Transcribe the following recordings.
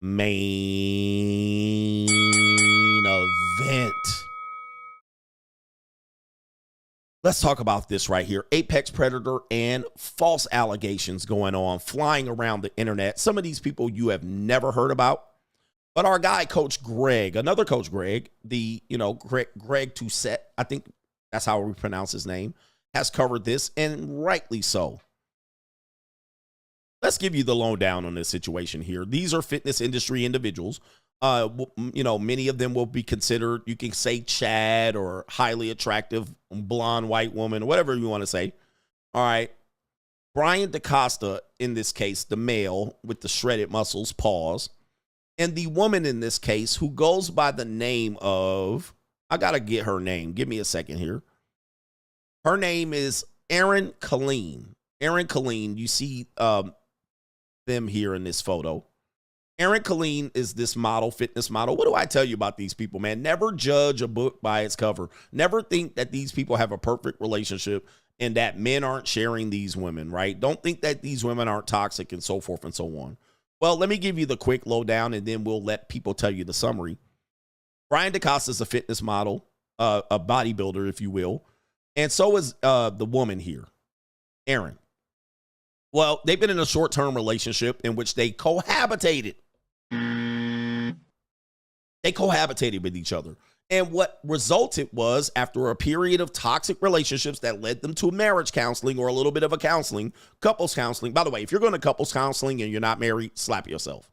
Main event. Let's talk about this right here. Apex predator and false allegations going on, flying around the internet. Some of these people you have never heard about. But our guy, Coach Greg, another Coach Greg, Greg Toussaint, I think that's how we pronounce his name, has covered this, and rightly so. Let's give you the lowdown on this situation here. These are fitness industry individuals. Many of them will be considered, you can say Chad or highly attractive blonde white woman, whatever you want to say. All right. Brian DeCosta, in this case, the male with the shredded muscles, pause. And the woman in this case who goes by the name of, I got to get her name. Give me a second here. Her name is Erin Colleen. Erin Colleen, you see them here in this photo. Erin Colleen is this model, fitness model. What do I tell you about these people, man? Never judge a book by its cover. Never think that these people have a perfect relationship and that men aren't sharing these women, right? Don't think that these women aren't toxic and so forth and so on. Well, let me give you the quick lowdown and then we'll let people tell you the summary. Brian DeCosta is a fitness model, a bodybuilder, if you will. And so is the woman here, Erin. Well, they've been in a short-term relationship in which they cohabitated. They cohabitated with each other. And what resulted was, after a period of toxic relationships that led them to marriage counseling or a little bit of a counseling, couples counseling. By the way, if you're going to couples counseling and you're not married, slap yourself.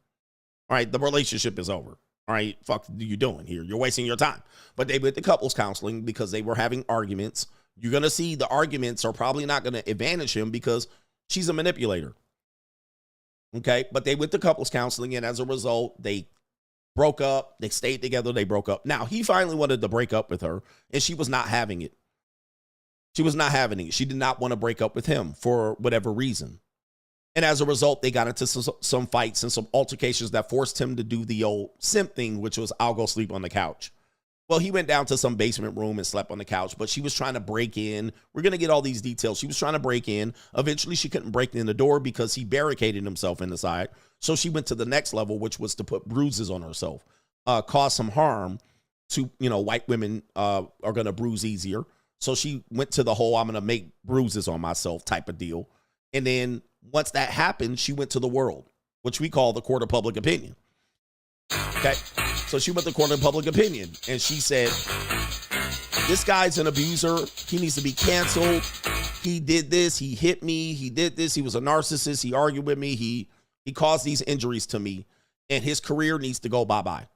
All right, the relationship is over. All right, fuck are you doing here? You're wasting your time. But they went to couples counseling because they were having arguments. You're going to see the arguments are probably not going to advantage him because she's a manipulator. Okay, but they went to couples counseling, and as a result, they broke up. They stayed together. They broke up. Now, he finally wanted to break up with her, and she was not having it. She was not having it. She did not want to break up with him for whatever reason. And as a result, they got into some fights and some altercations that forced him to do the old simp thing, which was, I'll go sleep on the couch. Well, he went down to some basement room and slept on the couch, but she was trying to break in. We're going to get all these details. She was trying to break in. Eventually, she couldn't break in the door because he barricaded himself in the side. So she went to the next level, which was to put bruises on herself, cause some harm to, white women are going to bruise easier. So she went to the whole, I'm going to make bruises on myself type of deal. And then once that happened, she went to the world, which we call the court of public opinion. Okay. So she went to court of public opinion and she said, this guy's an abuser. He needs to be canceled. He did this. He hit me. He did this. He was a narcissist. He argued with me. He caused these injuries to me and his career needs to go bye-bye.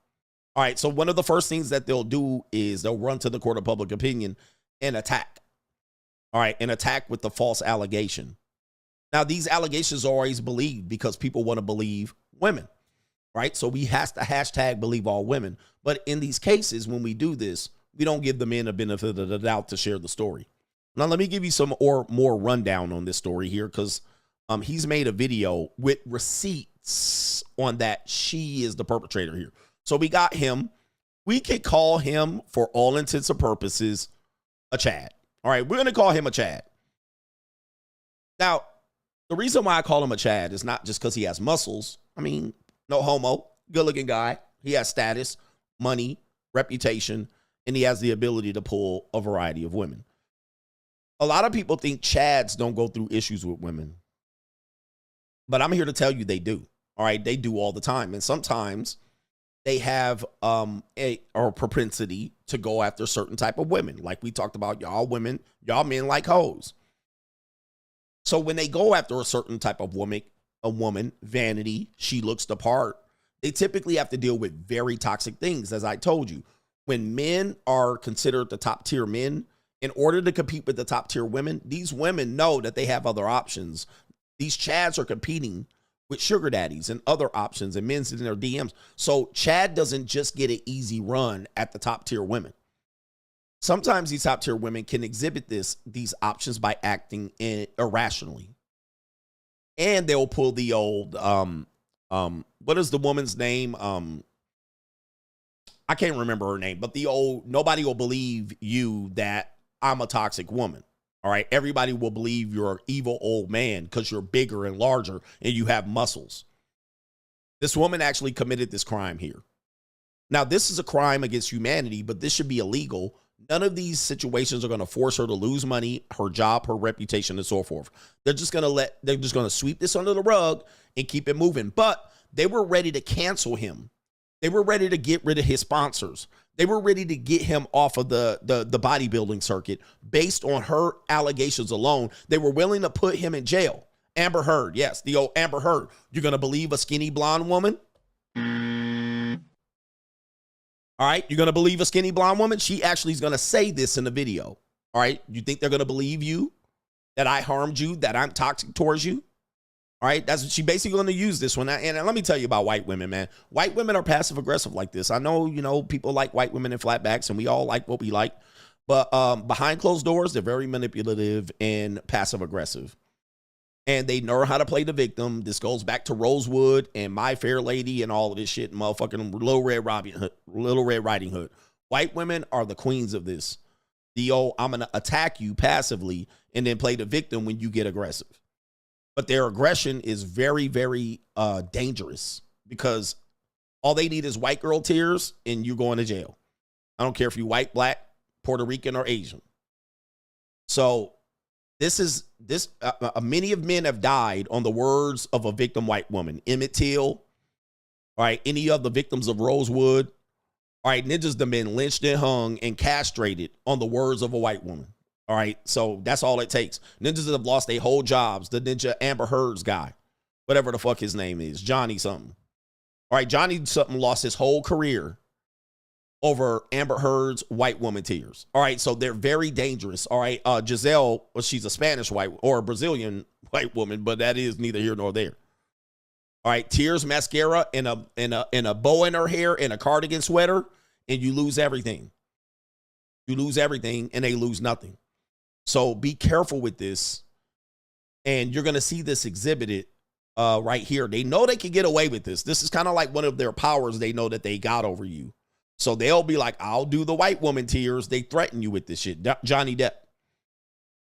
All right. So one of the first things that they'll do is they'll run to the court of public opinion and attack. All right. And attack with the false allegation. Now, these allegations are always believed because people want to believe women. Right? So we have to hashtag believe all women. But in these cases, when we do this, we don't give the men a benefit of the doubt to share the story. Now, let me give you some more rundown on this story here because he's made a video with receipts on that she is the perpetrator here. So we got him. We could call him, for all intents and purposes, a Chad. All right, we're going to call him a Chad. Now, the reason why I call him a Chad is not just because he has muscles. I mean, no homo, good-looking guy. He has status, money, reputation, and he has the ability to pull a variety of women. A lot of people think Chads don't go through issues with women. But I'm here to tell you they do. All right, they do all the time. And sometimes they have a propensity to go after certain type of women. Like we talked about, y'all women, y'all men like hoes. So when they go after a certain type of woman, vanity, she looks the part, they typically have to deal with very toxic things. As I told you, when men are considered the top tier men, in order to compete with the top tier women, these women know that they have other options. These Chads are competing with sugar daddies and other options and men's in their DMs. So Chad doesn't just get an easy run at the top tier women. Sometimes these top tier women can exhibit these options by acting irrationally. And they'll pull the old, what is the woman's name? I can't remember her name, but the old, nobody will believe you that I'm a toxic woman. All right. Everybody will believe you're an evil old man because you're bigger and larger and you have muscles. This woman actually committed this crime here. Now, this is a crime against humanity, but this should be illegal. None of these situations are going to force her to lose money, her job, her reputation, and so forth. They're just going to sweep this under the rug and keep it moving. But they were ready to cancel him. They were ready to get rid of his sponsors. They were ready to get him off of the bodybuilding circuit based on her allegations alone. They were willing to put him in jail. Amber Heard, yes, the old Amber Heard. You're going to believe a skinny blonde woman? All right, you're going to believe a skinny blonde woman? She actually is going to say this in the video. All right, you think they're going to believe you, that I harmed you, that I'm toxic towards you? All right, that's she basically going to use this one. And let me tell you about white women, man. White women are passive aggressive like this. I know, people like white women in flatbacks, and we all like what we like. But behind closed doors, they're very manipulative and passive aggressive. And they know how to play the victim. This goes back to Rosewood and My Fair Lady and all of this shit. Motherfucking Little Red Riding Hood. White women are the queens of this. The old, I'm going to attack you passively and then play the victim when you get aggressive. But their aggression is very, very dangerous because all they need is white girl tears and you're going to jail. I don't care if you're white, black, Puerto Rican, or Asian. So many of men have died on the words of a victim white woman. Emmett Till, all right, any of the victims of Rosewood, all right, ninjas have been lynched and hung and castrated on the words of a white woman. All right, so that's all it takes. Ninjas have lost their whole jobs. The ninja Amber Heard's guy, whatever the fuck his name is, Johnny something. All right, Johnny something lost his whole career over Amber Heard's white woman tears. All right, so they're very dangerous. All right, Giselle, well, she's a Spanish white or a Brazilian white woman, but that is neither here nor there. All right, tears, mascara, and a bow in her hair and a cardigan sweater, and you lose everything. You lose everything, and they lose nothing. So be careful with this, and you're going to see this exhibited right here. They know they can get away with this. This is kind of like one of their powers they know that they got over you. So they'll be like, I'll do the white woman tears. They threaten you with this shit. Johnny Depp.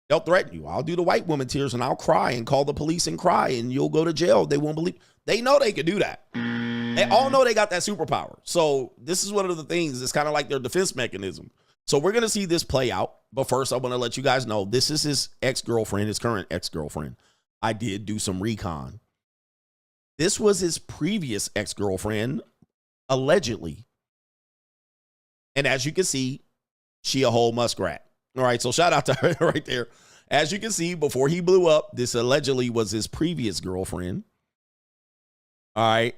They'll threaten you. I'll do the white woman tears and I'll cry and call the police and cry and you'll go to jail. They won't believe. They know they can do that. They all know they got that superpower. So this is one of the things. It's kind of like their defense mechanism. So we're going to see this play out. But first, I want to let you guys know this is his ex-girlfriend, his current ex-girlfriend. I did do some recon. This was his previous ex-girlfriend, allegedly. And as you can see, she a whole muskrat. All right, so shout out to her right there. As you can see, before he blew up, this allegedly was his previous girlfriend. All right.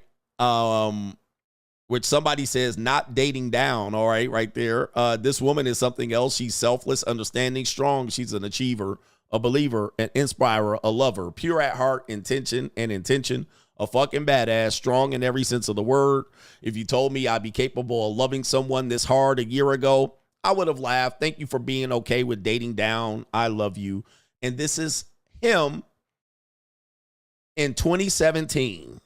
Which somebody says not dating down. All right, right there. This woman is something else. She's selfless, understanding, strong. She's an achiever, a believer, an inspirer, a lover, pure at heart, intention, a fucking badass, strong in every sense of the word. If you told me I'd be capable of loving someone this hard a year ago, I would have laughed. Thank you for being okay with dating down. I love you. And this is him in 2017.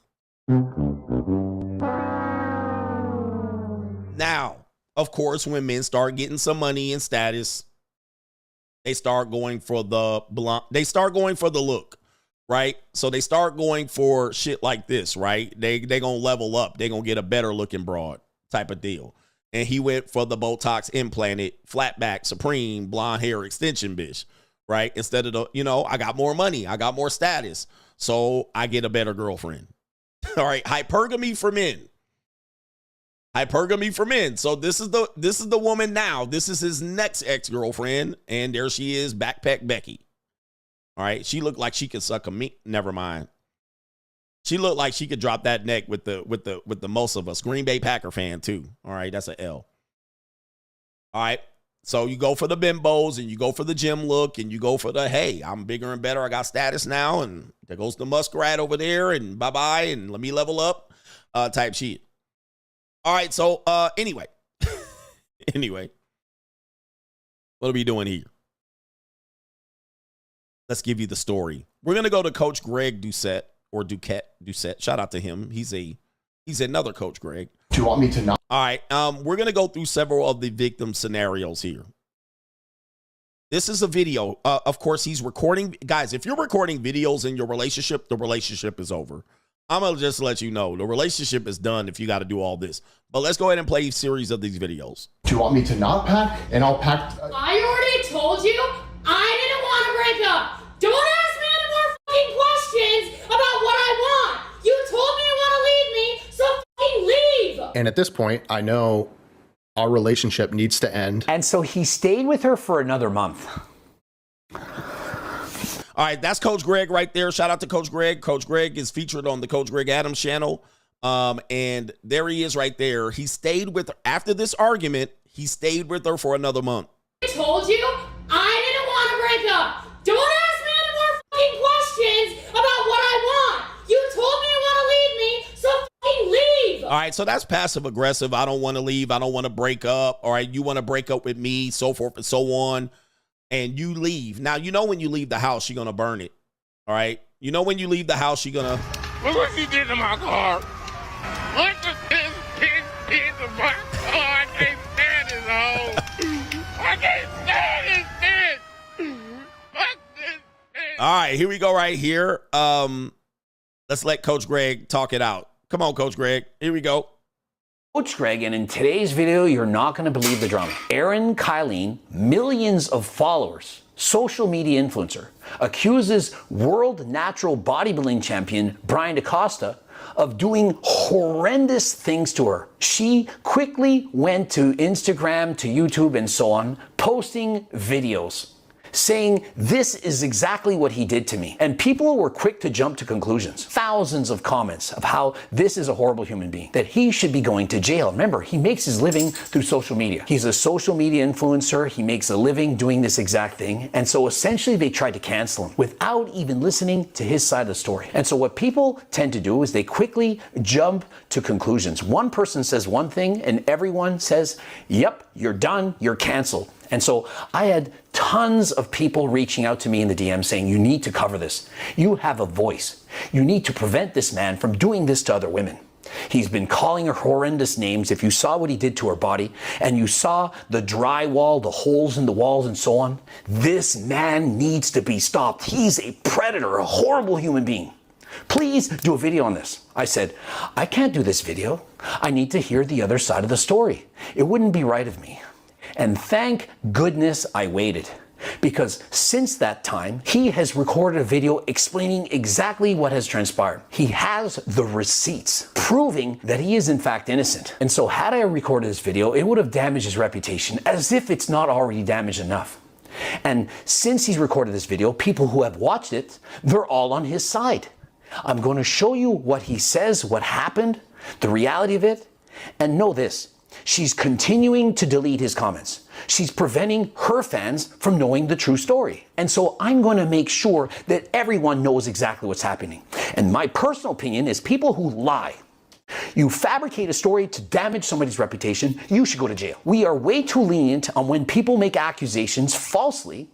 Now, of course, when men start getting some money and status, they start going for the blunt. They start going for the look. Right? So they start going for shit like this, right? They gonna level up. They gonna get a better looking broad type of deal. And he went for the Botox implanted, flat back, supreme, blonde hair extension bitch, right? Instead of the, I got more money. I got more status. So I get a better girlfriend. All right. Hypergamy for men. Hypergamy for men. So this is the woman now. This is his next ex-girlfriend. And there she is, Backpack Becky. All right, she looked like she could suck a meat. Never mind. She looked like she could drop that neck with the most of us. Green Bay Packer fan too. All right, that's an L. All right, so you go for the bimbos and you go for the gym look and you go for the, hey, I'm bigger and better. I got status now, and there goes the muskrat over there, and bye bye, and let me level up, type shit. All right, so anyway, what are we doing here? Let's give you the story. We're going to go to Coach Greg Doucette or Doucette. Shout out to him. He's another Coach Greg. Do you want me to not? All right. We're going to go through several of the victim scenarios here. This is a video. Of course, he's recording. Guys, if you're recording videos in your relationship, the relationship is over. I'm going to just let you know the relationship is done if you got to do all this. But let's go ahead and play a series of these videos. Do you want me to not pack? And I'll pack. I already told you I didn't want to break up. Don't ask me any more fucking questions about what I want. You told me you want to leave me, so fucking leave. And at this point, I know our relationship needs to end. And so he stayed with her for another month. All right, that's Coach Greg right there. Shout out to Coach Greg. Coach Greg is featured on the Coach Greg Adams channel. And there he is right there. He stayed with her after this argument. He stayed with her for another month. I told you I didn't want to break up. Don't ask me any more fucking questions about what I want. You told me you want to leave me, so fucking leave. All right, so that's passive aggressive. I don't want to leave. I don't want to break up. All right, you want to break up with me, so forth and so on. And you leave. Now, you know when you leave the house, you're going to burn it. All right? You know when you leave the house, you're going to... Look what she did to my car. Look at this bitch did to my car. I can't stand this hoe. I can't stand this bitch. Fuck this bitch. All right, here we go right here. Let's let Coach Greg talk it out. Come on, Coach Greg. Here we go. Coach Greg, and in today's video, you're not going to believe the drama. Erin Kylene, millions of followers, social media influencer, accuses world natural bodybuilding champion Brian DeCosta of doing horrendous things to her. She quickly went to Instagram, to YouTube, and so on, posting videos saying this is exactly what he did to me. And people were quick to jump to conclusions. Thousands of comments of how this is a horrible human being, that he should be going to jail. Remember, he makes his living through social media. He's a social media influencer. He makes a living doing this exact thing. And so essentially they tried to cancel him without even listening to his side of the story. And so what people tend to do is they quickly jump to conclusions. One person says one thing and everyone says, yep, you're done, you're canceled. And so I had tons of people reaching out to me in the DM saying, you need to cover this. You have a voice. You need to prevent this man from doing this to other women. He's been calling her horrendous names. If you saw what he did to her body and you saw the drywall, the holes in the walls and so on, this man needs to be stopped. He's a predator, a horrible human being. Please do a video on this. I said, I can't do this video. I need to hear the other side of the story. It wouldn't be right of me. And thank goodness I waited, because since that time, he has recorded a video explaining exactly what has transpired. He has the receipts proving that he is in fact innocent. And so had I recorded this video, it would have damaged his reputation as if it's not already damaged enough. And since he's recorded this video, people who have watched it, they're all on his side. I'm going to show you what he says, what happened, the reality of it, and know this. She's continuing to delete his comments. She's preventing her fans from knowing the true story. And so I'm going to make sure that everyone knows exactly what's happening. And my personal opinion is people who lie, you fabricate a story to damage somebody's reputation, you should go to jail. We are way too lenient on when people make accusations falsely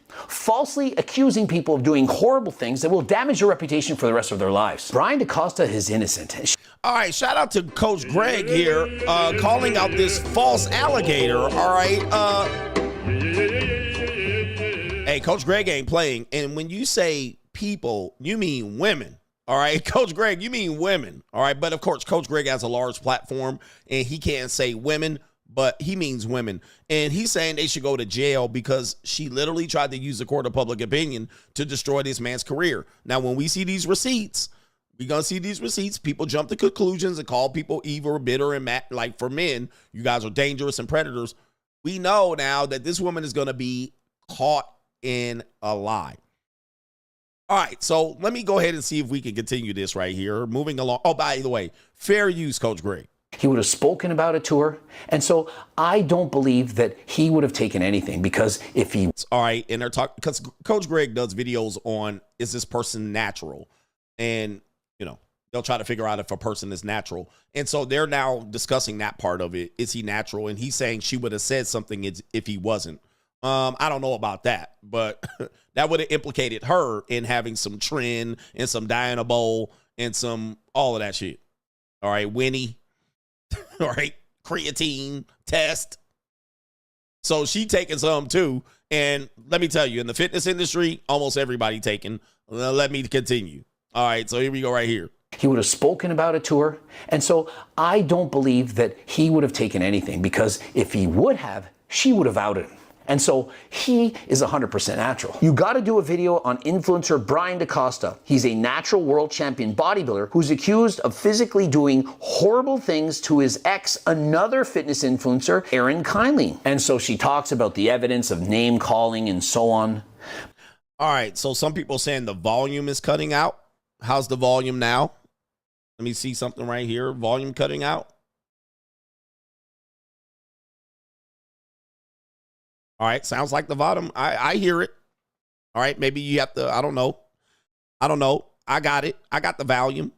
accusing people of doing horrible things that will damage their reputation for the rest of their lives. Brian DeCosta is innocent. All right, shout out to Coach Greg here, calling out this false alligator. All right. Hey, Coach Greg ain't playing. And when you say people, you mean women. All right, Coach Greg, you mean women. All right, but of course, Coach Greg has a large platform and he can't say women, but he means women. And he's saying they should go to jail because she literally tried to use the court of public opinion to destroy this man's career. Now, when we see these receipts, we're going to see these receipts. People jump to conclusions and call people evil, bitter, and mad. Like for men, you guys are dangerous and predators. We know now that this woman is going to be caught in a lie. All right, so let me go ahead and see if we can continue this right here. Moving along. Oh, by the way, fair use, Coach Greg. He would have spoken about it to her. And so I don't believe that he would have taken anything, because if he... All right, and they're talking, because Coach Greg does videos on, is this person natural? And, you know, they'll try to figure out if a person is natural. And so they're now discussing that part of it. Is he natural? And he's saying she would have said something if he wasn't. I don't know about that, but that would have implicated her in having some Tren and some Diana Bowl and some, all of that shit. All right, Winnie. All right, creatine test. So she taking some too. And let me tell you, in the fitness industry, almost everybody taking. Let me continue. All right, so here we go right here. He would have spoken about it to her. And so I don't believe that he would have taken anything, because if he would have, she would have outed him. And so he is 100% natural. You got to do a video on influencer Brian DeCosta. He's a natural world champion bodybuilder who's accused of physically doing horrible things to his ex, another fitness influencer, Erin Kylie. And so she talks about the evidence of name calling and so on. All right, so some people saying the volume is cutting out. How's the volume now? Let me see something right here. Volume cutting out. All right, sounds like the bottom. I hear it. All right, maybe you have to, I don't know. I got it. I got the volume.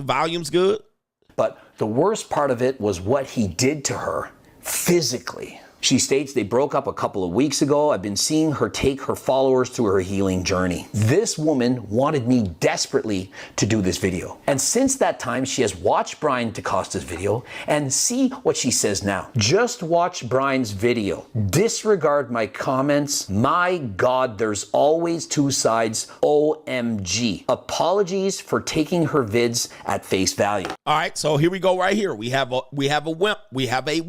Volume's good. But the worst part of it was what he did to her physically. She states they broke up a couple of weeks ago. I've been seeing her take her followers through her healing journey. This woman wanted me desperately to do this video. And since that time, she has watched Brian DeCosta's video and see what she says now. Just watch Brian's video. Disregard my comments. My God, there's always two sides. OMG. Apologies for taking her vids at face value. All right, so here we go right here. We have a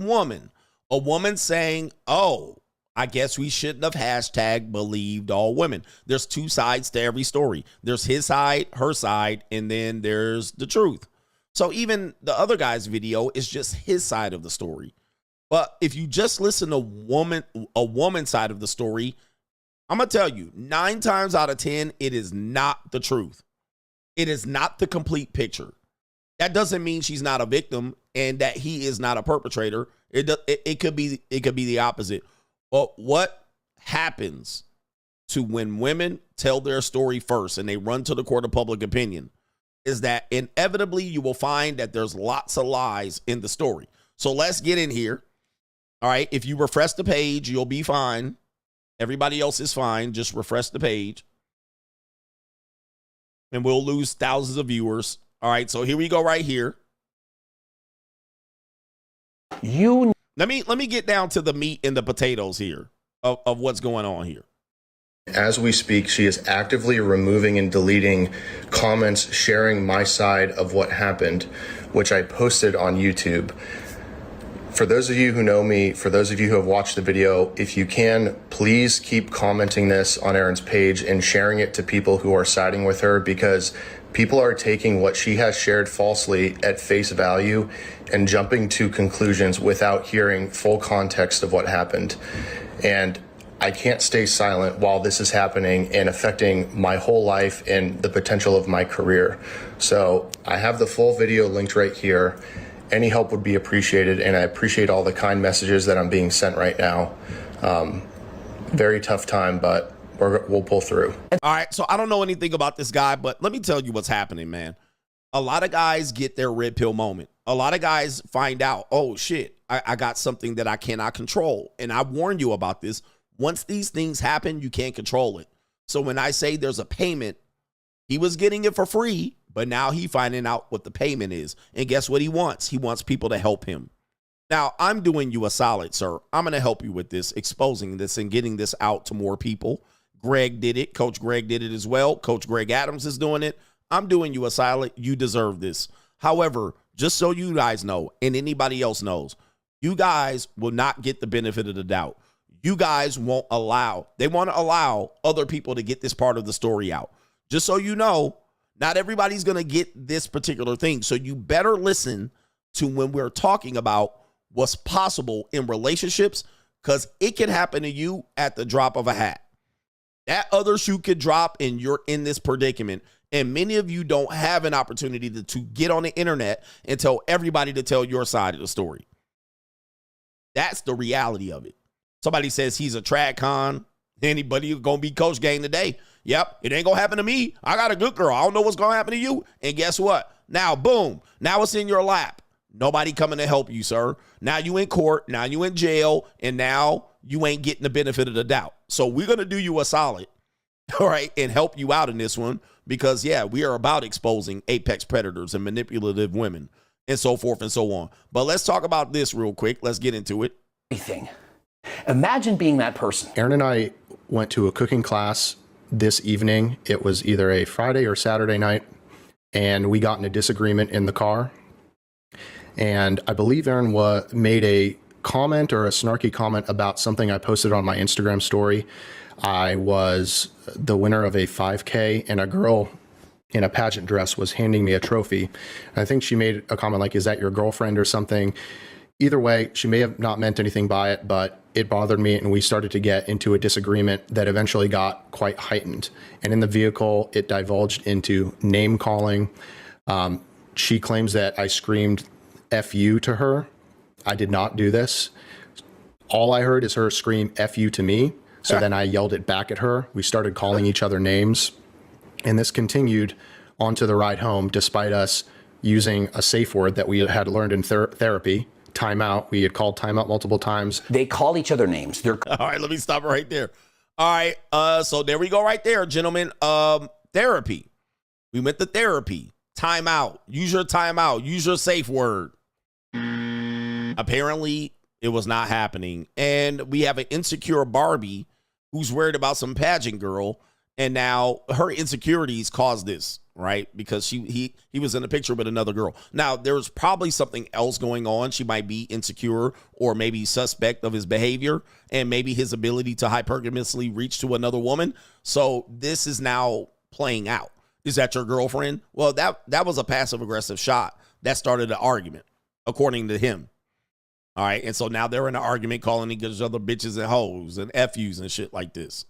woman saying, oh, I guess we shouldn't have hashtag believed all women. There's two sides to every story. There's his side, her side, and then there's the truth. So even the other guy's video is just his side of the story. But if you just listen to a woman's side of the story, I'm going to tell you, 9 times out of 10, it is not the truth. It is not the complete picture. That doesn't mean she's not a victim and that he is not a perpetrator. It could be the opposite. But what happens to when women tell their story first and they run to the court of public opinion is that inevitably you will find that there's lots of lies in the story. So let's get in here. All right. If you refresh the page, you'll be fine. Everybody else is fine. Just refresh the page. And we'll lose thousands of viewers. All right. So here we go right here. Let me get down to the meat and the potatoes here of what's going on here. As we speak, she is actively removing and deleting comments sharing my side of what happened, which I posted on YouTube. For those of you who know me, for those of you who have watched the video, if you can, please keep commenting this on Erin's page and sharing it to people who are siding with her, because people are taking what she has shared falsely at face value and jumping to conclusions without hearing full context of what happened. And I can't stay silent while this is happening and affecting my whole life and the potential of my career. So I have the full video linked right here. Any help would be appreciated, and I appreciate all the kind messages that I'm being sent right now. Very tough time, but we'll pull through. All right, so I don't know anything about this guy, but let me tell you what's happening, man. A lot of guys get their red pill moment. A lot of guys find out, oh, shit, I got something that I cannot control. And I warned you about this. Once these things happen, you can't control it. So when I say there's a payment, he was getting it for free, but now he finding out what the payment is. And guess what he wants? He wants people to help him. Now, I'm doing you a solid, sir. I'm going to help you with this, exposing this and getting this out to more people. Greg did it. Coach Greg did it as well. CoachGregAdams is doing it. I'm doing you a solid. You deserve this. However, just so you guys know, and anybody else knows, you guys will not get the benefit of the doubt. You guys won't allow, they want to allow other people to get this part of the story out. Just so you know, not everybody's going to get this particular thing. So you better listen to when we're talking about what's possible in relationships, because it can happen to you at the drop of a hat. That other shoe could drop and you're in this predicament. And many of you don't have an opportunity to get on the internet and tell everybody to tell your side of the story. That's the reality of it. Somebody says he's a trad con. Anybody going to be Coach Gang today? Yep, it ain't going to happen to me. I got a good girl. I don't know what's going to happen to you. And guess what? Now, boom. Now it's in your lap. Nobody coming to help you, sir. Now you in court. Now you in jail. And now you ain't getting the benefit of the doubt. So we're going to do you a solid, all right, and help you out in this one. Because, yeah, we are about exposing apex predators and manipulative women and so forth and so on. But let's talk about this real quick. Let's get into it. Imagine being that person. Erin and I went to a cooking class this evening. It was either a Friday or Saturday night, and we got in a disagreement in the car. And I believe Aaron made a comment or a snarky comment about something I posted on my Instagram story. I was the winner of a 5K, and a girl in a pageant dress was handing me a trophy. I think she made a comment like, "Is that your girlfriend?" or something. Either way, she may have not meant anything by it, but it bothered me, and we started to get into a disagreement that eventually got quite heightened. And in the vehicle, it divulged into name calling. She claims that I screamed "F you" to her. I did not do this. All I heard is her scream "F you" to me. So then I yelled it back at her. We started calling each other names. And this continued onto the ride home, despite us using a safe word that we had learned in therapy, timeout. We had called timeout multiple times. They call each other names. They're All right, let me stop it right there. All right, so there we go right there, gentlemen. Therapy. We went to therapy. Timeout. Use your timeout. Use your safe word. Apparently, it was not happening. And we have an insecure Barbie who's worried about some pageant girl. And now her insecurities caused this, right? Because he was in a picture with another girl. Now, there's probably something else going on. She might be insecure or maybe suspect of his behavior and maybe his ability to hypergamously reach to another woman. So this is now playing out. Is that your girlfriend? Well, that was a passive-aggressive shot that started an argument, according to him. All right, and so now they're in an argument calling each other bitches and hoes and FUs and shit like this.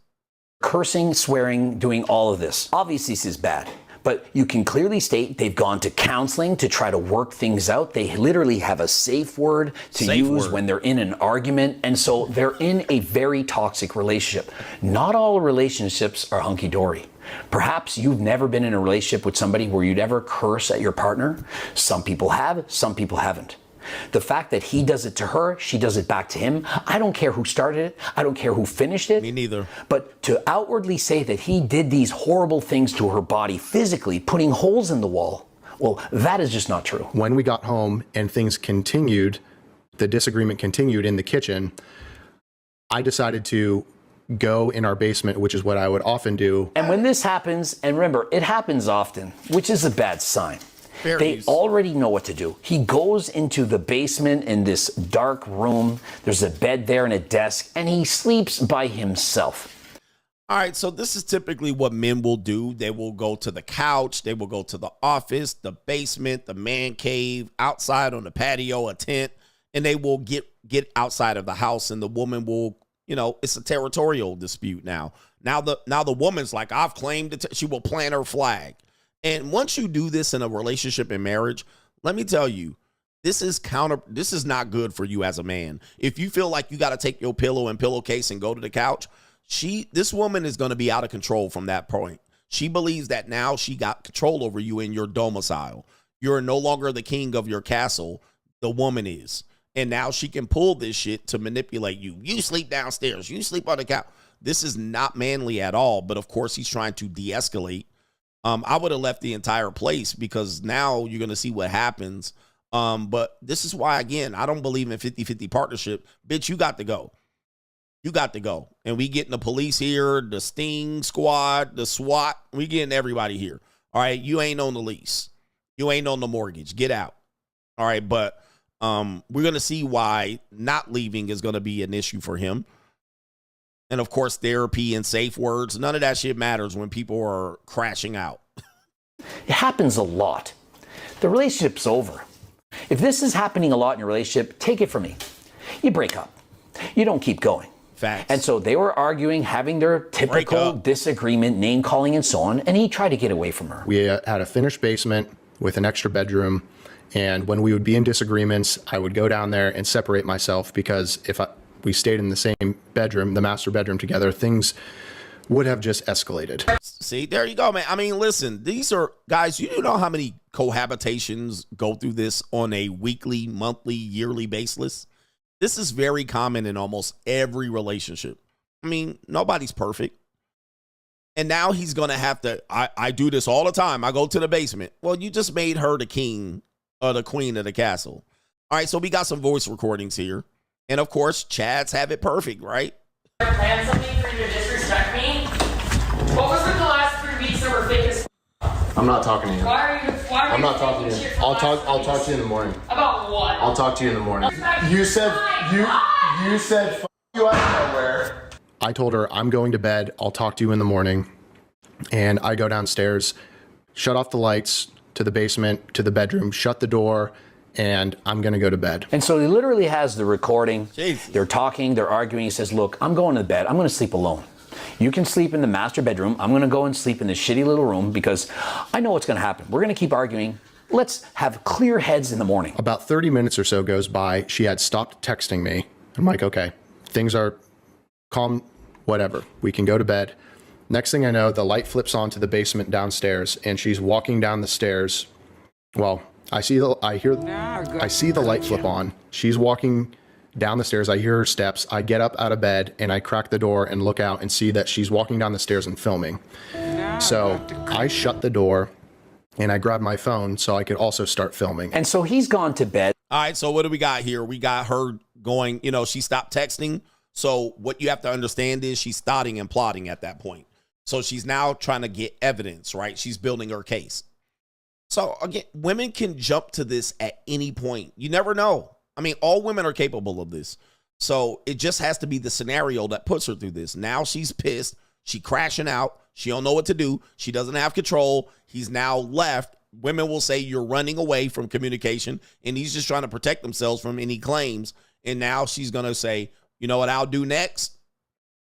cursing, swearing, doing all of this. Obviously, this is bad. But you can clearly state they've gone to counseling to try to work things out. They literally have a safe word to use when they're in an argument. And so they're in a very toxic relationship. Not all relationships are hunky-dory. Perhaps you've never been in a relationship with somebody where you'd ever curse at your partner. Some people have, some people haven't. The fact that he does it to her, she does it back to him. I don't care who started it. I don't care who finished it. Me neither. But to outwardly say that he did these horrible things to her body physically, putting holes in the wall, well, that is just not true. When we got home and things continued, the disagreement continued in the kitchen, I decided to go in our basement, which is what I would often do. And when this happens, and remember, it happens often, which is a bad sign. They already know what to do. He goes into the basement in this dark room. There's a bed there and a desk, and he sleeps by himself. All right, so this is typically what men will do. They will go to the couch. They will go to the office, the basement, the man cave, outside on the patio, a tent, and they will get outside of the house, and the woman will, you know, it's a territorial dispute now. Now the woman's like, I've claimed it. She will plant her flag. And once you do this in a relationship and marriage, let me tell you, this is not good for you as a man. If you feel like you got to take your pillow and pillowcase and go to the couch, this woman is going to be out of control from that point. She believes that now she got control over you in your domicile. You're no longer the king of your castle. The woman is. And now she can pull this shit to manipulate you. You sleep downstairs. You sleep on the couch. This is not manly at all. But of course, he's trying to de-escalate. I would have left the entire place because now you're going to see what happens. But this is why, again, I don't believe in 50-50 partnership. Bitch, you got to go. You got to go. And we getting the police here, the Sting Squad, the SWAT. We getting everybody here. All right, you ain't on the lease. You ain't on the mortgage. Get out. All right, but we're going to see why not leaving is going to be an issue for him. And, of course, therapy and safe words. None of that shit matters when people are crashing out. It happens a lot. The relationship's over. If this is happening a lot in your relationship, take it from me. You break up. You don't keep going. Facts. And so they were arguing, having their typical disagreement, name calling and so on, and he tried to get away from her. We had a finished basement with an extra bedroom. And when we would be in disagreements, I would go down there and separate myself because if we stayed in the same bedroom, the master bedroom together, things would have just escalated. See, there you go, man. I mean, listen, these are, guys, you do know how many cohabitations go through this on a weekly, monthly, yearly basis? This is very common in almost every relationship. I mean, nobody's perfect. And now he's going to have to, I do this all the time. I go to the basement. Well, you just made her the king or the queen of the castle. All right, so we got some voice recordings here. And of course, Chads have it perfect, right? Plan something for you to disrespect me? What was I'm not talking to you. Why are I'm you not talking to you. shit from I'll last talk week? to you in the morning. About what? I'll talk to you in the morning. You said F you out of nowhere. I told her I'm going to bed. I'll talk to you in the morning. And I go downstairs, shut off the lights to the basement, to the bedroom, shut the door, and I'm going to go to bed. And so he literally has the recording. Jesus. They're talking, they're arguing. He says, look, I'm going to bed. I'm going to sleep alone. You can sleep in the master bedroom. I'm going to go and sleep in this shitty little room because I know what's going to happen. We're going to keep arguing. Let's have clear heads in the morning. About 30 minutes or so goes by. She had stopped texting me. I'm like, okay, things are calm, whatever. We can go to bed. Next thing I know, the light flips on to the basement downstairs, and she's walking down the stairs. Well, I see the light flip on. She's walking down the stairs. I hear her steps. I get up out of bed and I crack the door and look out and see that she's walking down the stairs and filming. So I shut the door and I grab my phone so I could also start filming. And so he's gone to bed. All right, so what do we got here? We got her going, she stopped texting. So what you have to understand is she's starting and plotting at that point. So she's now trying to get evidence, right? She's building her case. So again, women can jump to this at any point. You never know. I mean, all women are capable of this. So it just has to be the scenario that puts her through this. Now she's pissed. She crashing out. She don't know what to do. She doesn't have control. He's now left. Women will say you're running away from communication, and he's just trying to protect themselves from any claims. And now she's going to say, you know what I'll do next?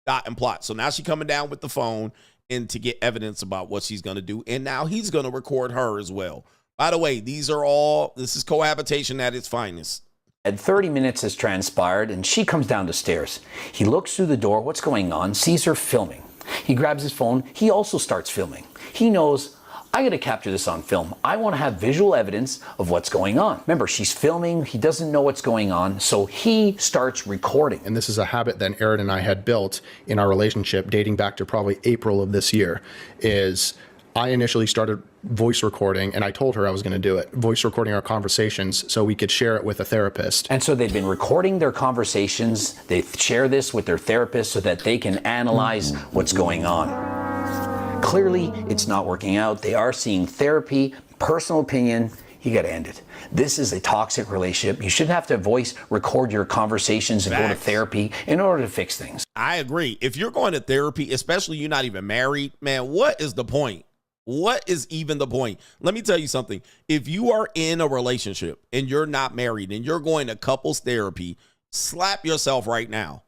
Dot and plot. So now she's coming down with the phone and to get evidence about what she's going to do. And now he's going to record her as well. By the way, this is cohabitation at its finest. At 30 minutes has transpired and she comes down the stairs. He looks through the door, what's going on, sees her filming. He grabs his phone. He also starts filming. He knows, I got to capture this on film. I want to have visual evidence of what's going on. Remember, she's filming. He doesn't know what's going on. So he starts recording. And this is a habit that Erin and I had built in our relationship dating back to probably April of this year, is I initially started voice recording, and I told her I was going to do it, voice recording our conversations so we could share it with a therapist. And so they've been recording their conversations. They share this with their therapist so that they can analyze what's going on. Clearly, it's not working out. They are seeing therapy, personal opinion. You got to end it. This is a toxic relationship. You shouldn't have to voice record your conversations and go to therapy in order to fix things. I agree. If you're going to therapy, especially you're not even married, man, what is the point? What is even the point? Let me tell you something. If you are in a relationship and you're not married and you're going to couples therapy, slap yourself right now.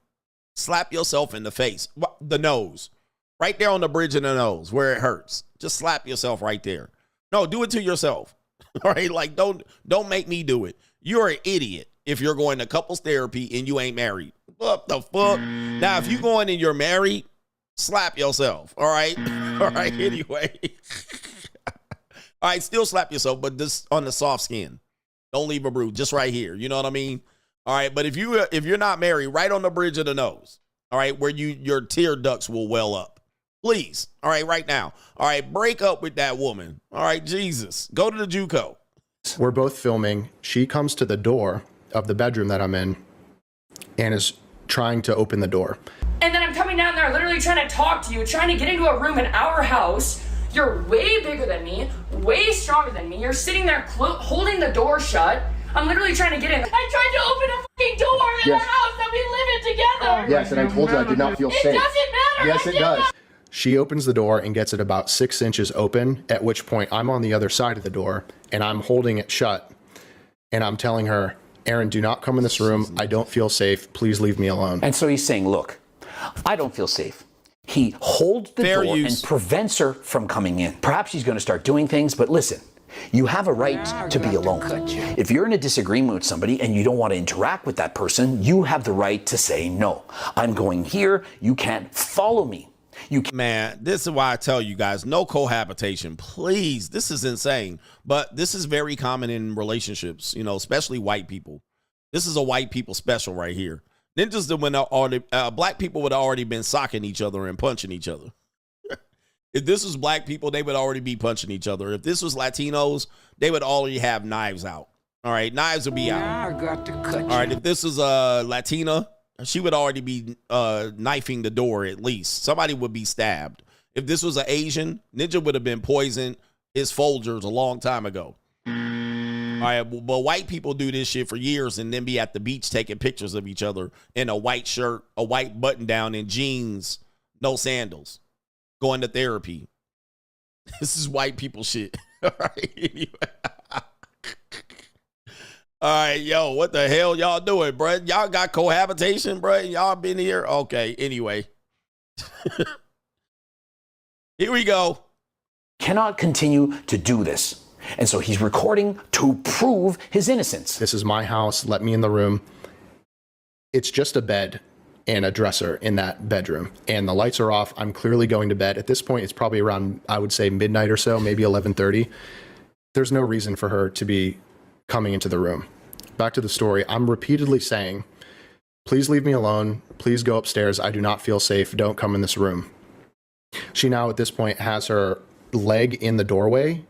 Slap yourself in the face, the nose, right there on the bridge of the nose where it hurts. Just slap yourself right there. No, do it to yourself. All right, like don't make me do it. You're an idiot if you're going to couples therapy and you ain't married. What the fuck? Now, if you going and you're married, slap yourself. All right, all right. Anyway, all right. Still slap yourself, but just on the soft skin. Don't leave a bruise. Just right here. You know what I mean? All right. But if you're not married, right on the bridge of the nose. All right, where your tear ducts will well up. Please. All right, right now. All right, break up with that woman. All right, Jesus. Go to the JUCO. We're both filming. She comes to the door of the bedroom that I'm in and is trying to open the door. And then I'm coming down there literally trying to talk to you, trying to get into a room in our house. You're way bigger than me, way stronger than me. You're sitting there holding the door shut. I'm literally trying to get in. I tried to open a fucking door in the house that we live in together. Yes, and I told you I did not feel safe. It doesn't matter. Yes, it does. She opens the door and gets it about 6 inches open, at which point I'm on the other side of the door and I'm holding it shut. And I'm telling her, Erin, do not come in this room. I don't feel safe. Please leave me alone. And so he's saying, look, I don't feel safe. He holds the door and prevents her from coming in. Perhaps she's going to start doing things, but listen, you have a right to be alone. If you're in a disagreement with somebody and you don't want to interact with that person, you have the right to say, no, I'm going here. You can't follow me. Man, this is why I tell you guys, no cohabitation, please. This is insane, but this is very common in relationships, especially white people. This is a white people special right here. Ninjas that when black people would have already been socking each other and punching each other. If this was black people, they would already be punching each other. If this was Latinos, they would already have knives out. All right, knives would be out. I got to cut you. All right, if this was a Latina, she would already be knifing the door at least. Somebody would be stabbed. If this was an Asian, Ninja would have been poisoned. his Folgers a long time ago. All right, but white people do this shit for years and then be at the beach taking pictures of each other in a white shirt, a white button down, and jeans, no sandals, going to therapy. This is white people shit. All right, anyway. All right, yo, what the hell y'all doing, bro? Y'all got cohabitation, bro? Y'all been here? Okay, anyway. Here we go. Cannot continue to do this. And so he's recording to prove his innocence. This is my house. Let me in the room. It's just a bed and a dresser in that bedroom. And the lights are off. I'm clearly going to bed. At this point, it's probably around, I would say, midnight or so, maybe 11:30. There's no reason for her to be coming into the room. Back to the story. I'm repeatedly saying, please leave me alone. Please go upstairs. I do not feel safe. Don't come in this room. She now, at this point, has her leg in the doorway,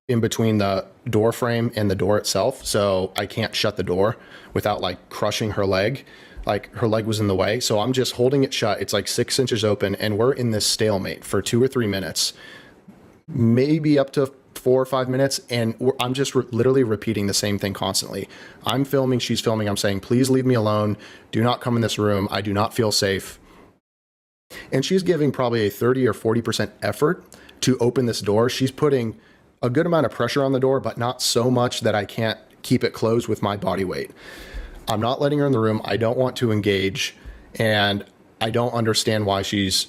in between the door frame and the door itself, so I can't shut the door without like crushing her leg. Like her leg was in the way, so I'm just holding it shut. It's like 6 inches open, and we're in this stalemate for 2 or 3 minutes, maybe up to 4 or 5 minutes, and I'm just literally repeating the same thing constantly. I'm filming, she's filming, I'm saying, please leave me alone. Do not come in this room. I do not feel safe. And she's giving probably a 30 or 40% effort to open this door. She's putting a good amount of pressure on the door, but not so much that I can't keep it closed with my body weight. I'm not letting her in the room. I don't want to engage, and I don't understand why she's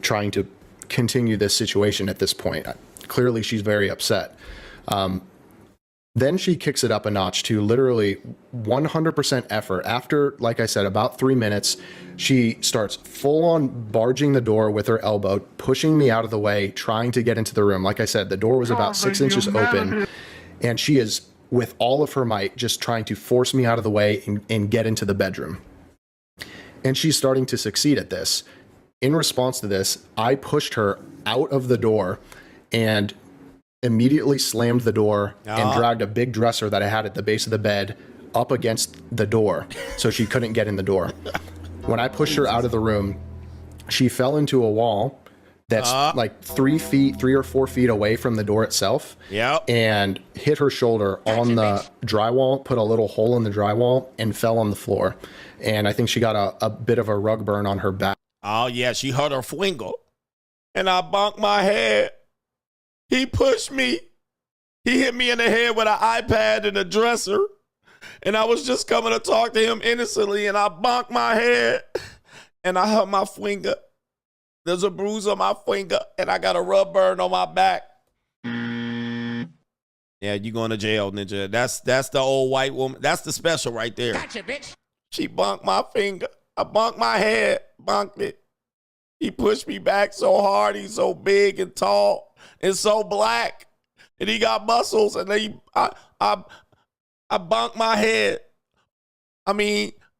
trying to continue this situation at this point. Clearly, she's very upset. Then she kicks it up a notch to literally 100% effort. After, like I said, about 3 minutes, she starts full on barging the door with her elbow, pushing me out of the way, trying to get into the room. Like I said, the door was about 6 inches open, and she is, with all of her might, just trying to force me out of the way and get into the bedroom. And she's starting to succeed at this. In response to this, I pushed her out of the door and immediately slammed the door and dragged a big dresser that I had at the base of the bed up against the door so she couldn't get in the door. When I pushed her out of the room, she fell into a wall that's like 3 or 4 feet away from the door itself. Yep. And hit her shoulder on the drywall, put a little hole in the drywall, and fell on the floor. And I think she got a bit of a rug burn on her back. Oh, yeah, she hurt her finger. And I bonked my head. He pushed me. He hit me in the head with an iPad and a dresser. And I was just coming to talk to him innocently, and I bonked my head. And I hurt my finger. There's a bruise on my finger, and I got a rub burn on my back. Yeah, you going to jail, Ninja. That's the old white woman. That's the special right there. Gotcha, bitch. She bonked my finger. I bonked my head. Bonked it. He pushed me back so hard. He's so big and tall and so black. And he got muscles. And then I bonked my head. I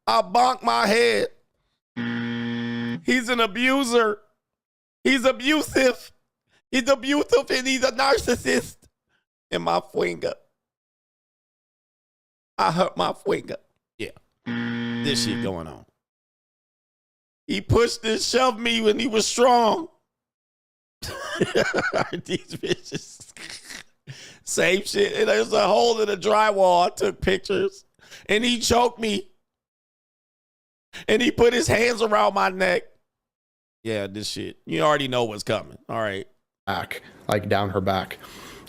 bonked my head. He's an abuser. He's abusive. He's abusive and he's a narcissist. And my finger. I hurt my finger. Yeah. This shit going on. He pushed and shoved me when he was strong. These bitches. Same shit. And there's a hole in the drywall. I took pictures. And he choked me. And he put his hands around my neck. Yeah, this shit. You already know what's coming. All right. Back, like down her back.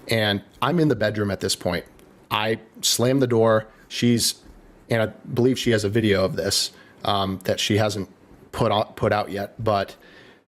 And I'm in the bedroom at this point. I slammed the door. And I believe she has a video of this that she hasn't put out yet, but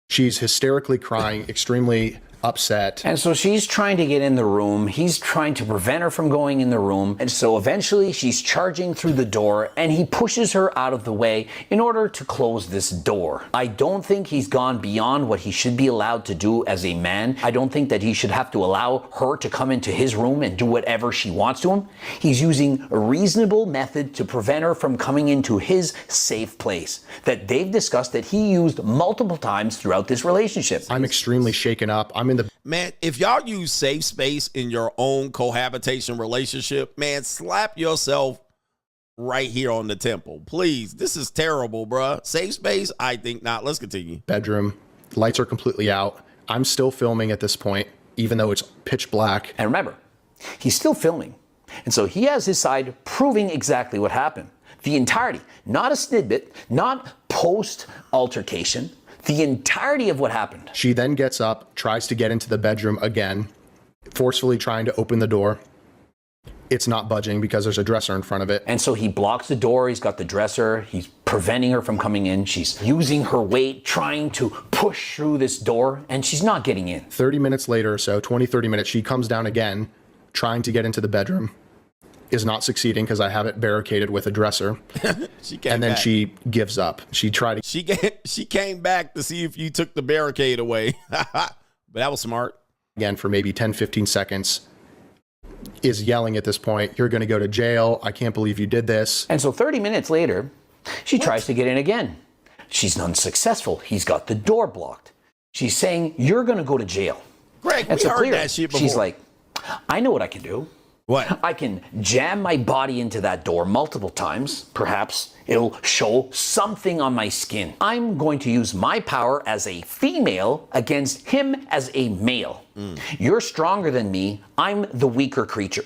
she's hysterically crying, extremely upset. And so she's trying to get in the room. He's trying to prevent her from going in the room. And so eventually she's charging through the door and he pushes her out of the way in order to close this door. I don't think he's gone beyond what he should be allowed to do as a man. I don't think that he should have to allow her to come into his room and do whatever she wants to him. He's using a reasonable method to prevent her from coming into his safe place that they've discussed that he used multiple times throughout this relationship. I'm extremely shaken up. Man, if y'all use safe space in your own cohabitation relationship, man, slap yourself right here on the temple. Please, this is terrible, bruh. Safe space? I think not. Let's continue. Bedroom, lights are completely out. I'm still filming at this point. even though it's pitch black. And remember, he's still filming. And so he has his side proving exactly what happened. The entirety, not a snippet, not post-altercation, the entirety of what happened. She then gets up, tries to get into the bedroom again, forcefully trying to open the door. It's not budging because there's a dresser in front of it. And so he blocks the door, he's got the dresser, he's preventing her from coming in. She's using her weight, trying to push through this door, and she's not getting in. 30 minutes later or so, 20, 30 minutes, she comes down again, trying to get into the bedroom. Is not succeeding because I have it barricaded with a dresser. She came and then back. she gives up. She tried to She came back to see if you took the barricade away. But that was smart. again for maybe 10, 15 seconds. Is yelling at this point, "You're going to go to jail. I can't believe you did this." And so 30 minutes later, she tries to get in again. She's unsuccessful. He's got the door blocked. She's saying, "You're going to go to jail." Greg, And we so heard clearly, that shit before. she's like, "I know what I can do. What? I can jam my body into that door multiple times. Perhaps it'll show something on my skin. I'm going to use my power as a female against him as a male. You're stronger than me. I'm the weaker creature.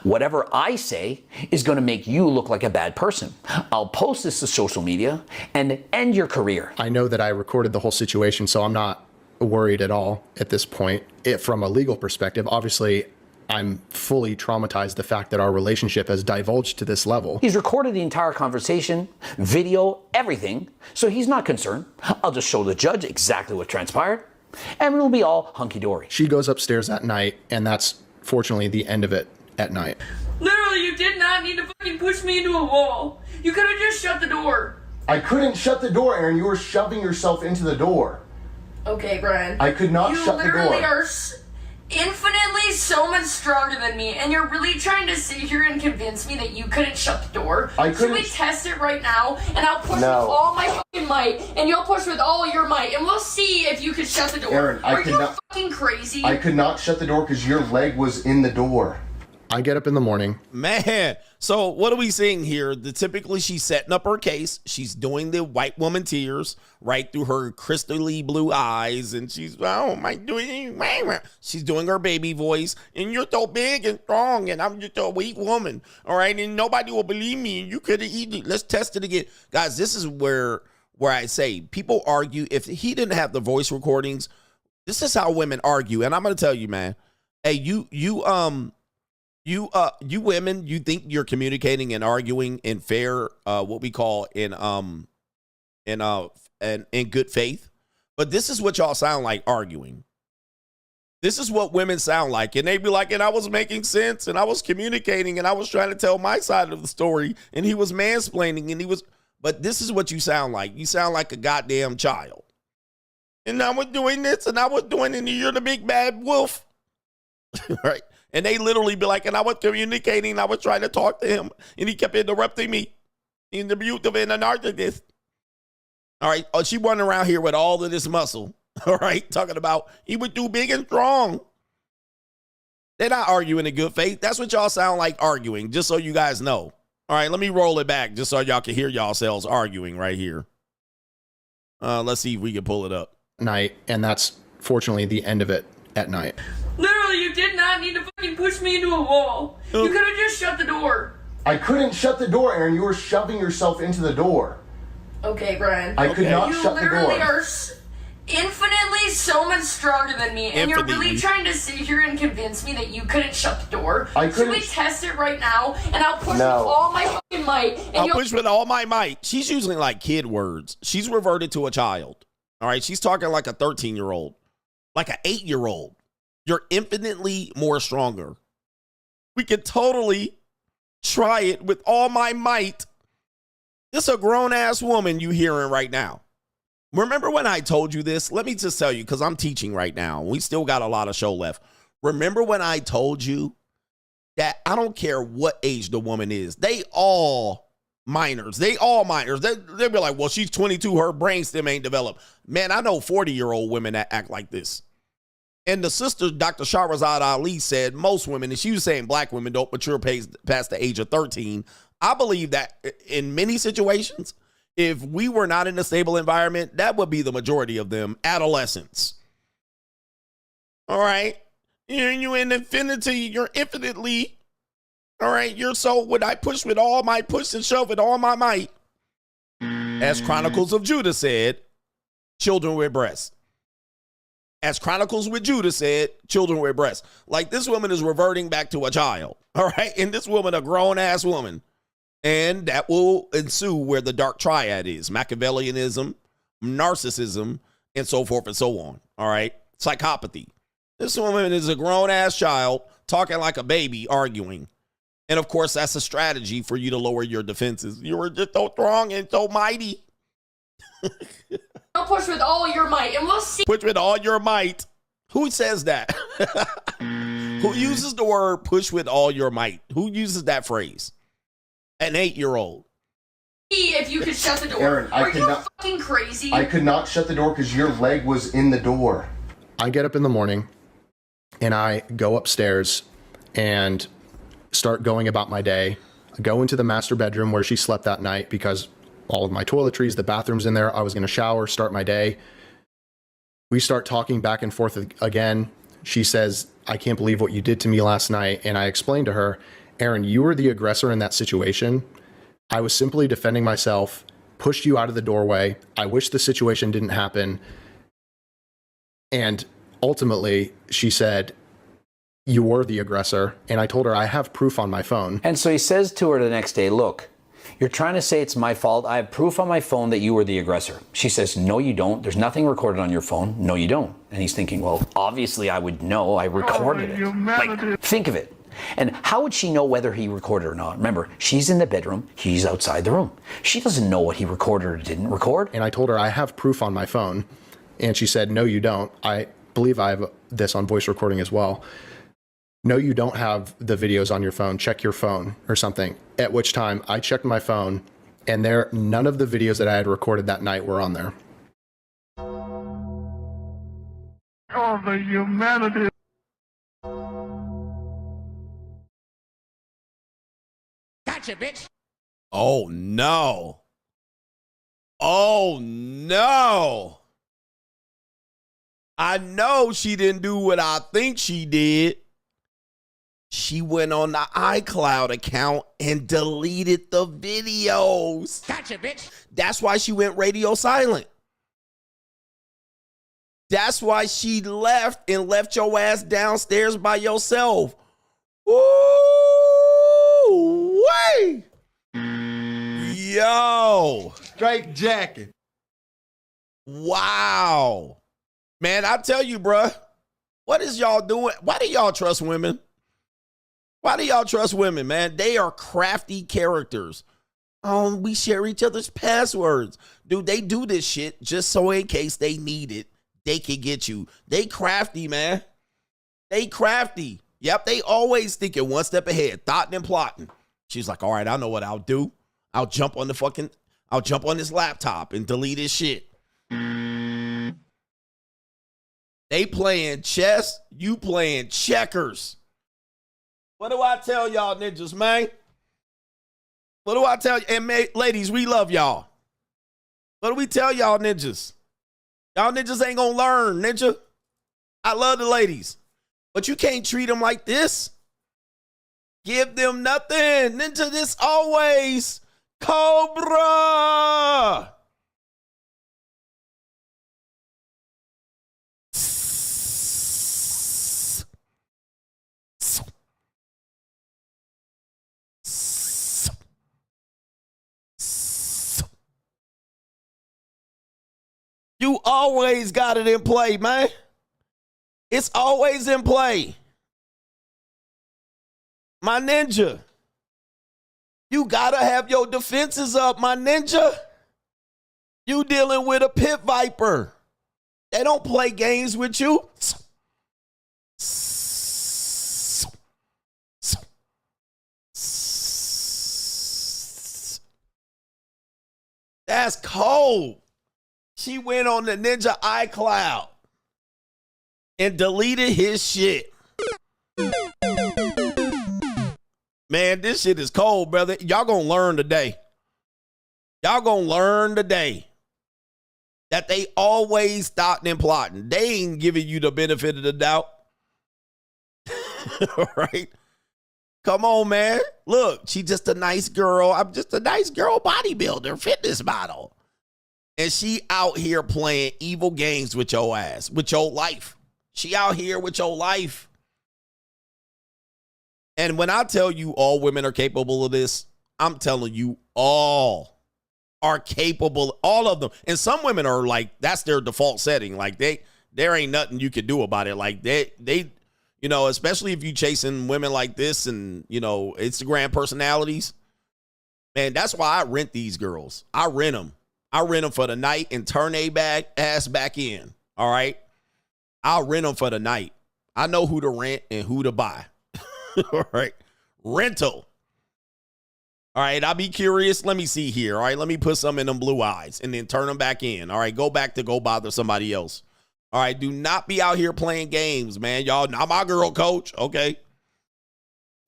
Whatever I say is going to make you look like a bad person. I'll post this to social media and end your career." I know that I recorded the whole situation, so I'm not worried at all at this point. From a legal perspective, obviously, I'm fully traumatized the fact that our relationship has divulged to this level. He's recorded the entire conversation, video, everything, so he's not concerned. I'll just show the judge exactly what transpired, and it'll be all hunky-dory. She goes upstairs that night, and that's fortunately the end of it at night. Literally, you did not need to fucking push me into a wall. You could have just shut the door. I couldn't shut the door, Aaron. You were shoving yourself into the door. Okay, Brian. I could not you shut the door. You literally are infinitely so much stronger than me, and you're really trying to sit here and convince me that you couldn't shut the door. I couldn't. Should we test it right now? And I'll push No. with all my fucking might, and you'll push with all your might, and we'll see if you can shut the door. Aaron, I are could you not- fucking crazy? I could not shut the door because your leg was in the door. I get up in the morning. Man, so what are we seeing here? Typically, she's setting up her case. She's doing the white woman tears right through her crystally blue eyes, and she's, "Oh, my doing?" She's doing her baby voice, and "You're so big and strong, and I'm just a weak woman, all right? And nobody will believe me. And you could have eaten it. Let's test it again, guys." This is where I say people argue. If he didn't have the voice recordings, this is how women argue, and I'm gonna tell you, man. Hey, you women, you think you're communicating and arguing in fair, what we call in good faith, but this is what y'all sound like arguing. This is what women sound like, and they be like, "And I was making sense, and I was communicating, and I was trying to tell my side of the story, and he was mansplaining, and he was." But this is what you sound like. You sound like a goddamn child. "And I was doing this, and I was doing it, and you're the big bad wolf," right? And they literally be like, "And I was communicating, I was trying to talk to him, and he kept interrupting me. In the beauty of an narcissist." All right. Oh, she running around here with all of this muscle. All right. Talking about he was too big and strong. They're not arguing in good faith. That's what y'all sound like arguing, just so you guys know. All right. Let me roll it back just so y'all can hear yourselves arguing right here. Let's see if we can pull it up. Night, and that's fortunately the end of it at night. Literally, you did not need to fucking push me into a wall. You could have just shut the door. I couldn't shut the door, Aaron. You were shoving yourself into the door. Okay, Brian. I could not You shut the literally door. are infinitely so much stronger than me, and you're Infinitely. really trying to sit here and convince me that you couldn't shut the door. I Should we couldn't- test it right now? And I'll push No. with all my fucking might, and I'll you'll push with all my might. She's using like kid words. She's reverted to a child. All right. She's talking like a 13-year-old, like an 8-year-old. You're infinitely more stronger. We could totally try it with all my might. This is a grown-ass woman you hearing right now. Remember when I told you this? Let me just tell you, because I'm teaching right now. We still got a lot of show left. Remember when I told you that I don't care what age the woman is. They all minors. They all minors. They'll be like, "Well, she's 22. Her brain stem ain't developed." Man, I know 40-year-old women that act like this. And the sister, Dr. Shahrazad Ali, said most women, and she was saying black women don't mature past the age of 13. I believe that in many situations, if we were not in a stable environment, that would be the majority of them, adolescents. All right. You're in infinity. You're infinitely. All right. You're so when I push with all my push and shove with all my might. As Chronicles of Judah said, children with breasts. As Chronicles with Judah said, children with breasts. Like, this woman is reverting back to a child. All right. And this woman, a grown ass woman. And that will ensue where the dark triad is: Machiavellianism, narcissism, and so forth and so on. All right. Psychopathy. This woman is a grown ass child talking like a baby, arguing. And of course, that's a strategy for you to lower your defenses. You were just so strong and so mighty. I'll push with all your might, and we'll see. Push with all your might. Who says that? Who uses the word push with all your might? Who uses that phrase? An 8-year-old. If you could shut the door. Aaron, I Are could you not- fucking crazy? I could not shut the door because your leg was in the door. I get up in the morning and I go upstairs and start going about my day. I go into the master bedroom where she slept that night because all of my toiletries, the bathroom's in there. I was going to shower, start my day. We start talking back and forth again. She says, I can't believe what you did to me last night. And I explained to her, Aaron, you were the aggressor in that situation. I was simply defending myself, pushed you out of the doorway. I wish the situation didn't happen. And ultimately, she said, you were the aggressor. And I told her, I have proof on my phone. And so he says to her the next day, look, you're trying to say it's my fault. I have proof on my phone that you were the aggressor. She says, no, you don't. There's nothing recorded on your phone. No, you don't. And he's thinking, well, obviously I would know. I recorded it. Like, think of it. And how would she know whether he recorded or not? Remember, she's in the bedroom. He's outside the room. She doesn't know what he recorded or didn't record. And I told her, I have proof on my phone. And she said, no, you don't. I believe I have this on voice recording as well. No, you don't have the videos on your phone. Check your phone or something. At which time I checked my phone and none of the videos that I had recorded that night were on there. Oh, the humanity. Gotcha, bitch. Oh, no. Oh, no. I know she didn't do what I think she did. She went on the iCloud account and deleted the videos. Gotcha, bitch. That's why she went radio silent. That's why she left your ass downstairs by yourself. Ooh, way. Yo. Straight jacket. Wow. Man, I tell you, bruh, what is y'all doing? Why do y'all trust women? Why do y'all trust women, man? They are crafty characters. Oh, we share each other's passwords. Dude, they do this shit just so in case they need it, they can get you. They crafty, man. They crafty. Yep, they always thinking one step ahead, thoughting and plotting. She's like, all right, I know what I'll do. I'll jump on this laptop and delete his shit. They playing chess, you playing checkers. What do I tell y'all ninjas, man? What do I tell you? And ladies, we love y'all. What do we tell y'all ninjas? Y'all ninjas ain't gonna learn, ninja. I love the ladies, but you can't treat them like this. Give them nothing. Ninja, this always Cobra. You always got it in play, man. It's always in play. My ninja. You gotta have your defenses up, my ninja. You dealing with a pit viper. They don't play games with you. That's cold. She went on the ninja iCloud and deleted his shit. Man, this shit is cold, brother. Y'all gonna learn today. Y'all gonna learn today that they always thought and plotting. They ain't giving you the benefit of the doubt. All right. Come on, man. Look, she's just a nice girl. I'm just a nice girl bodybuilder, fitness model. And she out here playing evil games with your ass, with your life. She out here with your life. And when I tell you all women are capable of this, I'm telling you all are capable, all of them. And some women are like, that's their default setting. Like there ain't nothing you can do about it. Like they, you know, especially if you chasing women like this and, you know, Instagram personalities, man, that's why I rent these girls. I rent them. I rent them for the night and turn ass back in. All right. I'll rent them for the night. I know who to rent and who to buy. All right. Rental. All right. I'll be curious. Let me see here. All right. Let me put some in them blue eyes and then turn them back in. All right. Go back to go bother somebody else. All right. Do not be out here playing games, man. Y'all not my girl, coach. Okay.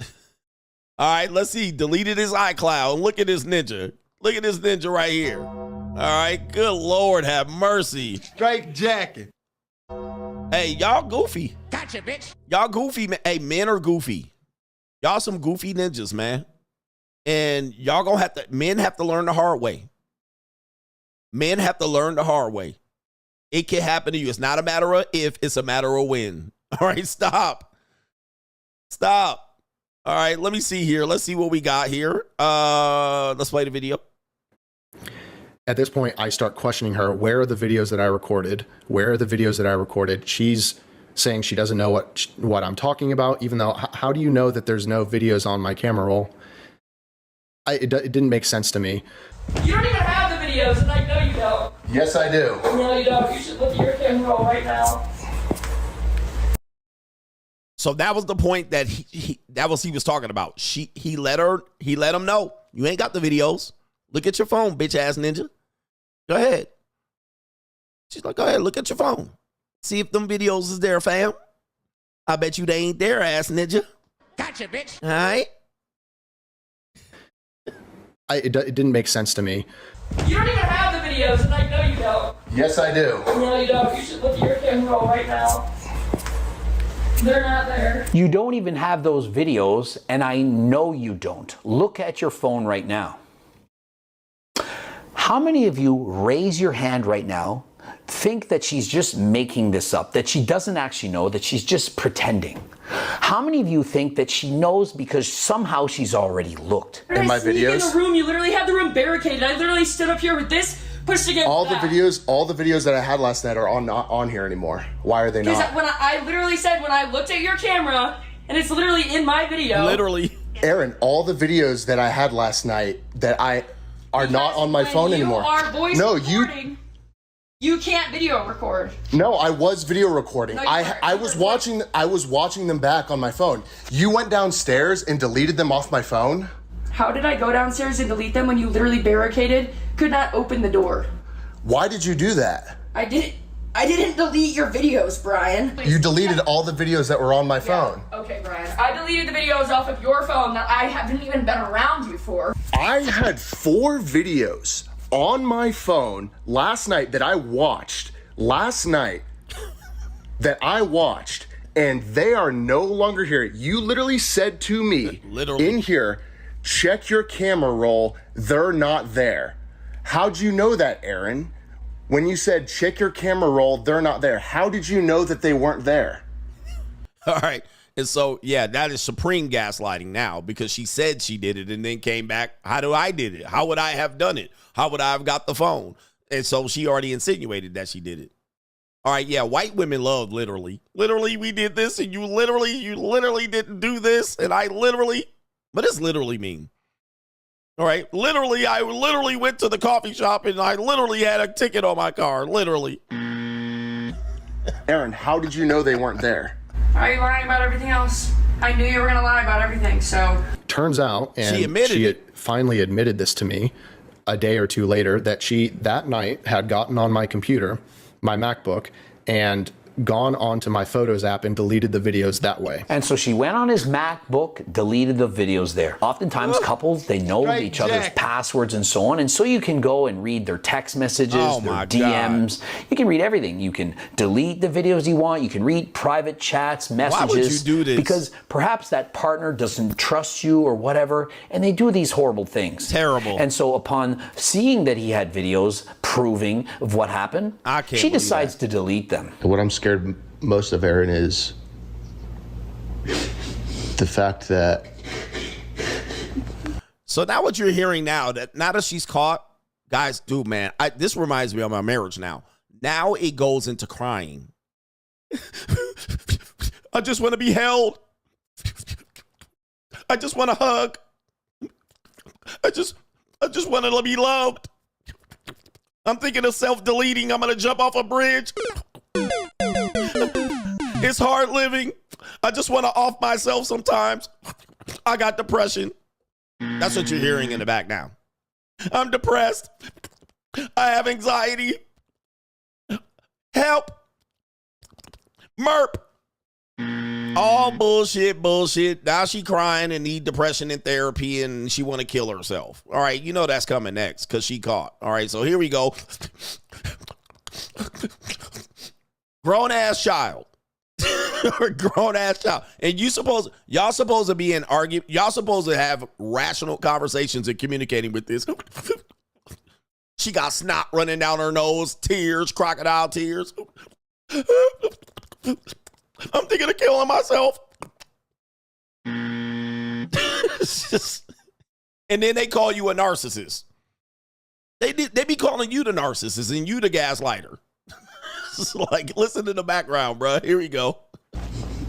All right. Let's see. Deleted his iCloud. Look at this ninja. Look at this ninja right here. All right. Good Lord, have mercy. Straight jacket. Hey, y'all goofy. Gotcha, bitch. Y'all goofy, man. Hey, men are goofy. Y'all some goofy ninjas, man. And y'all gonna have to, men have to learn the hard way. Men have to learn the hard way. It can happen to you. It's not a matter of if, it's a matter of when. All right, stop. Stop. All right, let me see here. Let's see what we got here. Let's play the video. At this point, I start questioning her. Where are the videos that I recorded? Where are the videos that I recorded? She's saying she doesn't know what I'm talking about, even though, how do you know that there's no videos on my camera roll? It didn't make sense to me. You don't even have the videos, and I know you don't. Yes, I do. No, you don't. You should look at your camera roll right now. So that was the point that he was talking about. He let him know, you ain't got the videos. Look at your phone, bitch ass ninja. Go ahead. She's like, go ahead, look at your phone. See if them videos is there, fam. I bet you they ain't there, ass ninja. Gotcha, bitch. All right. It didn't make sense to me. You don't even have the videos, and I know you don't. Yes, I do. No, you don't. You should look at your camera roll right now. They're not there. You don't even have those videos, and I know you don't. Look at your phone right now. How many of you, raise your hand right now, think that she's just making this up, that she doesn't actually know, that she's just pretending? How many of you think that she knows because somehow she's already looked? In my videos? In the room, you literally had the room barricaded. I literally stood up here with this pushed against All that. the videos that I had last night are not on here anymore. Why are they not? Because when I literally said, when I looked at your camera, and it's literally in my video. Literally. Aaron, all the videos that I had last night that are not on my phone anymore. You are voice recording. You can't video record. No, I was video recording. No, I was watching them back on my phone. You went downstairs and deleted them off my phone? How did I go downstairs and delete them when you literally barricaded, could not open the door? Why did you do that? I didn't delete your videos, Brian. You deleted all the videos that were on my phone. Okay, Brian. I deleted the videos off of your phone that I haven't even been around you for. I had 4 videos on my phone last night that I watched. And they are no longer here. You literally said to me in here, check your camera roll, they're not there. How'd you know that, Aaron? When you said check your camera roll, they're not there. How did you know that they weren't there? All right. And so, yeah, that is supreme gaslighting now, because she said she did it and then came back. How do I did it? How would I have done it? How would I have got the phone? And so she already insinuated that she did it. All right. Yeah. White women love literally. Literally, we did this and you literally didn't do this. And what does literally mean? All right. Literally, I literally went to the coffee shop and I literally had a ticket on my car. Literally. Aaron, how did you know they weren't there? Are you lying about everything else? I knew you were going to lie about everything, so. Turns out, and she had finally admitted this to me a day or two later, that she, that night, had gotten on my computer, my MacBook, and gone onto my Photos app and deleted the videos that way. And so she went on his MacBook, deleted the videos there. Oftentimes couples, they know Right, each other's Jack. passwords and so on. And so you can go and read their text messages, Oh their my DMs. You can read everything. You can delete the videos you want. You can read private chats, messages. Why would you do this? Because perhaps that partner doesn't trust you or whatever, and they do these horrible things. Terrible. And so upon seeing that he had videos proving of what happened, I can't she believe decides to delete them. What I'm scared most of, Aaron, is the fact that So now what you're hearing now, that now that she's caught, guys, dude, man, this reminds me of my marriage now. Now it goes into crying. I just want to be held. I just want to hug. I just want to be loved. I'm thinking of self-deleting. I'm going to jump off a bridge. It's hard living. I just want to off myself sometimes. I got depression. That's what you're hearing in the back now. I'm depressed. I have anxiety. Help. Merp. All bullshit. Now she crying and need depression and therapy and she want to kill herself. All right, you know that's coming next because she caught. All right, so here we go. Grown-ass child. Grown-ass child. And y'all supposed to be in argument. Y'all supposed to have rational conversations and communicating with this. She got snot running down her nose, tears, crocodile tears. I'm thinking of killing myself. And then they call you a narcissist. They be calling you the narcissist and you the gaslighter. It's like, listen to the background, bro. Here we go.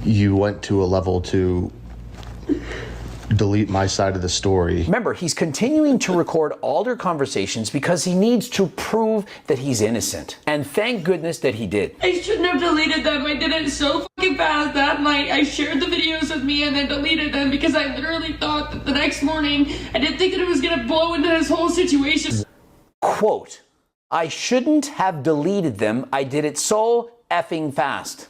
you went to a level to delete my side of the story. Remember, he's continuing to record all their conversations because he needs to prove that he's innocent. And thank goodness that he did. I shouldn't have deleted them. I did it so fucking fast that night. I shared the videos with me and then deleted them because I literally thought that the next morning I didn't think that it was gonna blow into this whole situation. Quote, I shouldn't have deleted them. I did it so effing fast.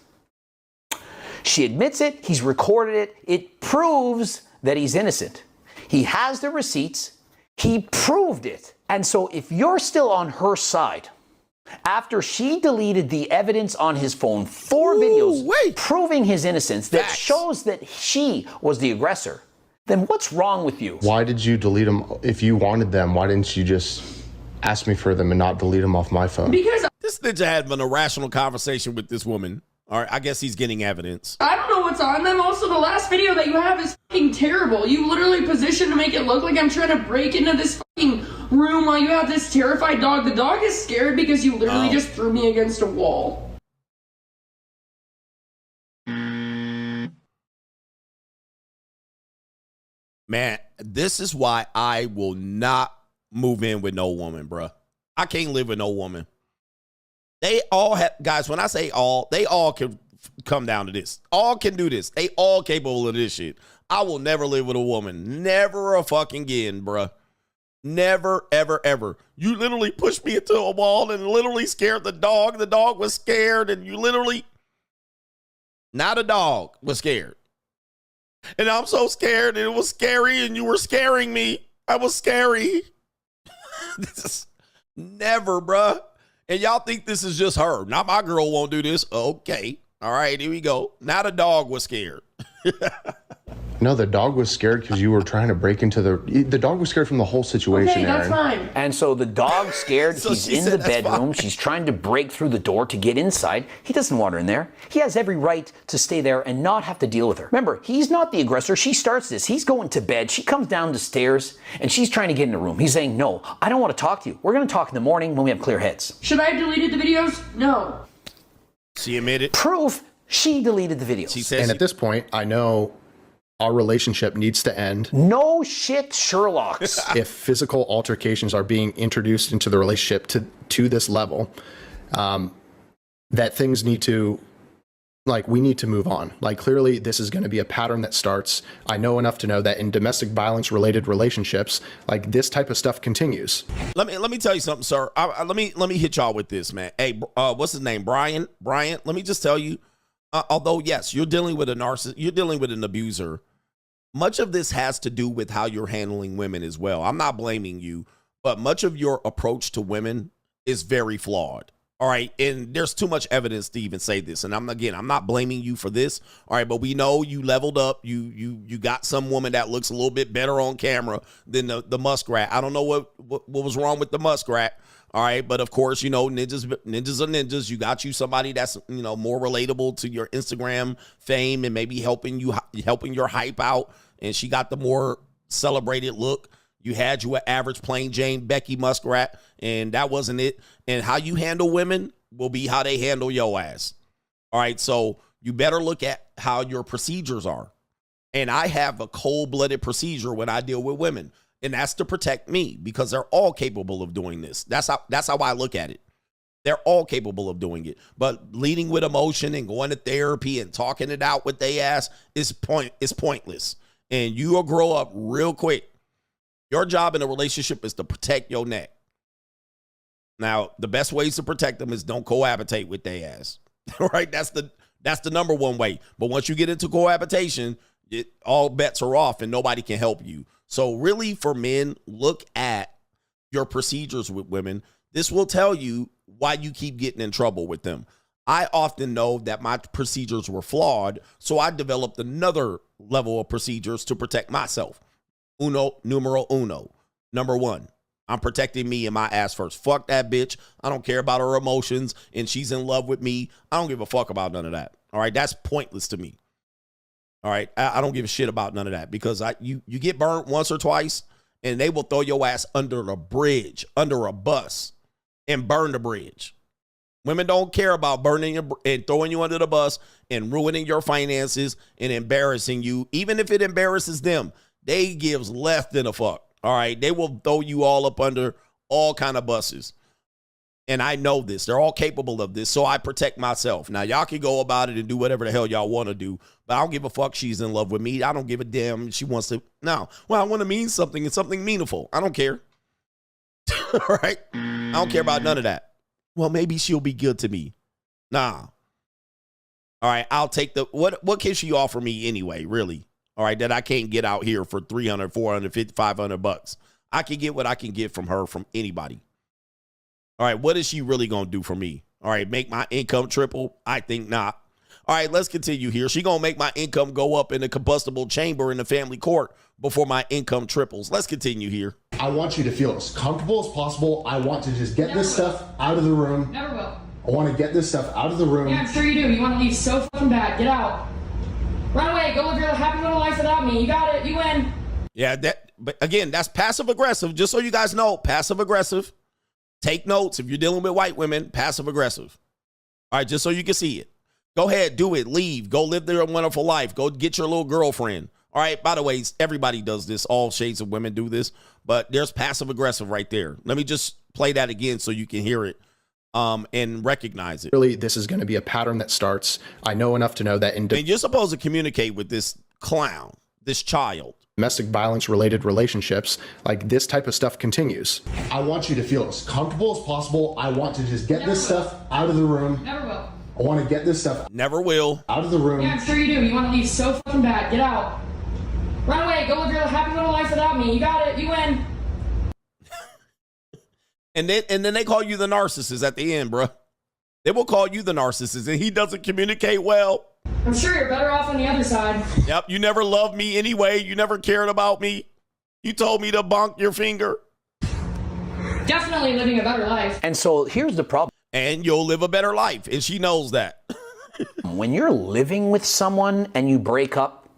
She admits it. He's recorded it. It proves that he's innocent. He has the receipts. He proved it. And so if you're still on her side, after she deleted the evidence on his phone, 4 videos proving his innocence that shows that she was the aggressor, then what's wrong with you? Why did you delete them? If you wanted them, why didn't you just ask me for them and not delete them off my phone? Because This ninja had an irrational conversation with this woman. All right, I guess he's getting evidence. I don't know what's on them. Also, the last video that you have is fucking terrible. You literally positioned to make it look like I'm trying to break into this fucking room while you have this terrified dog. The dog is scared because you literally just threw me against a wall. Man, this is why I will not move in with no woman, bruh. I can't live with no woman. They all have, guys, when I say all, they all can come down to this. All can do this. They all capable of this shit. I will never live with a woman. Never a fucking again, bruh. Never, ever, ever. You literally pushed me into a wall and literally scared the dog. The dog was scared and you literally, not a dog was scared. And I'm so scared and it was scary and you were scaring me. I was scary. This is never, bruh. And y'all think this is just her. Not my girl won't do this. Okay. All right, here we go. Now the dog was scared. No, the dog was scared because you were trying to break into the dog was scared from the whole situation, Okay, that's Aaron. fine. And so the dog's scared. So He's she in said the that's bedroom. fine. She's trying to break through the door to get inside. He doesn't want her in there. He has every right to stay there and not have to deal with her. Remember, he's not the aggressor. She starts this. He's going to bed. She comes down the stairs and she's trying to get in the room. He's saying, no, I don't want to talk to you. We're going to talk in the morning when we have clear heads. Should I have deleted the videos? No. She admitted. Proof she deleted the videos. She says And at this point, I know our relationship needs to end. No shit, Sherlock's. If physical altercations are being introduced into the relationship to this level, that things need to like, we need to move on. Like, clearly this is going to be a pattern that starts. I know enough to know that in domestic violence related relationships, like, this type of stuff continues. Let me tell you something, sir. Let me hit y'all with this, man. Hey, what's his name? Brian. Let me just tell you, although yes, you're dealing with a narcissist, you're dealing with an abuser. Much of this has to do with how you're handling women as well. I'm not blaming you, but much of your approach to women is very flawed. All right. And there's too much evidence to even say this. And I'm not blaming you for this. All right. But we know you leveled up. You got some woman that looks a little bit better on camera than the muskrat. I don't know what was wrong with the muskrat. All right. But of course, you know, ninjas are ninjas. You got you somebody that's, you know, more relatable to your Instagram fame and maybe helping your hype out. And she got the more celebrated look. You had an average plain Jane Becky Muskrat, and that wasn't it. And how you handle women will be how they handle your ass. All right, so you better look at how your procedures are. And I have a cold-blooded procedure when I deal with women, and that's to protect me because they're all capable of doing this. That's how I look at it. They're all capable of doing it. But leading with emotion and going to therapy and talking it out with their ass is pointless. And you will grow up real quick. Your job in a relationship is to protect your neck. Now, the best ways to protect them is don't cohabitate with their ass. All right, that's the number one way. But once you get into cohabitation, all bets are off and nobody can help you. So really, for men, look at your procedures with women. This will tell you why you keep getting in trouble with them. I often know that my procedures were flawed, so I developed another level of procedures to protect myself. Numero uno. Number one, I'm protecting me and my ass first. Fuck that bitch. I don't care about her emotions, and she's in love with me. I don't give a fuck about none of that. All right, that's pointless to me. All right, I don't give a shit about none of that because you get burnt once or twice, and they will throw your ass under a bridge, under a bus, and burn the bridge. Women don't care about burning and throwing you under the bus and ruining your finances and embarrassing you, even if it embarrasses them. They gives less than a fuck. All right. They will throw you all up under all kind of buses. And I know this. They're all capable of this. So I protect myself. Now, y'all can go about it and do whatever the hell y'all want to do. But I don't give a fuck she's in love with me. I don't give a damn. She wants to. No. Well, I want to mean something and something meaningful. I don't care. All right. I don't care about none of that. Well, maybe she'll be good to me. Nah. All right. I'll take what can she offer me anyway, really? All right, that I can't get out here for $300, $450, $500. I can get what I can get from her, from anybody. All right, what is she really going to do for me? All right, make my income triple? I think not. All right, let's continue here. She going to make my income go up in the combustible chamber in the family court before my income triples. Let's continue here. I want you to feel as comfortable as possible. I want to just get this stuff out of the room. Never will. I want to get this stuff out of the room. Yeah, I'm sure you do. You want to leave so fucking bad. Get out. Run away. Go live your happy little life without me. You got it. You win. Yeah, but again, that's passive aggressive. Just so you guys know, passive aggressive. Take notes if you're dealing with white women, passive aggressive. All right, just so you can see it. Go ahead, do it. Leave. Go live their wonderful life. Go get your little girlfriend. All right, by the way, everybody does this. All shades of women do this, but there's passive aggressive right there. Let me just play that again so you can hear it. And recognize it. Really, this is going to be a pattern that starts. I know enough to know that in and you're supposed to communicate with this clown, this child. Domestic violence related relationships, like, this type of stuff continues. I want you to feel as comfortable as possible. I want to just get this stuff out of the room. Never will. I want to get this stuff Never will. out of the room. Yeah, I'm sure you do. You want to leave so fucking bad. Get out. Run away. Go live your happy little life without me. You got it. You win. And then they call you the narcissist at the end, bruh. They will call you the narcissist, and he doesn't communicate well. I'm sure you're better off on the other side. Yep, you never loved me anyway. You never cared about me. You told me to bonk your finger. Definitely living a better life. And so here's the problem. And you'll live a better life, and she knows that. When you're living with someone and you break up,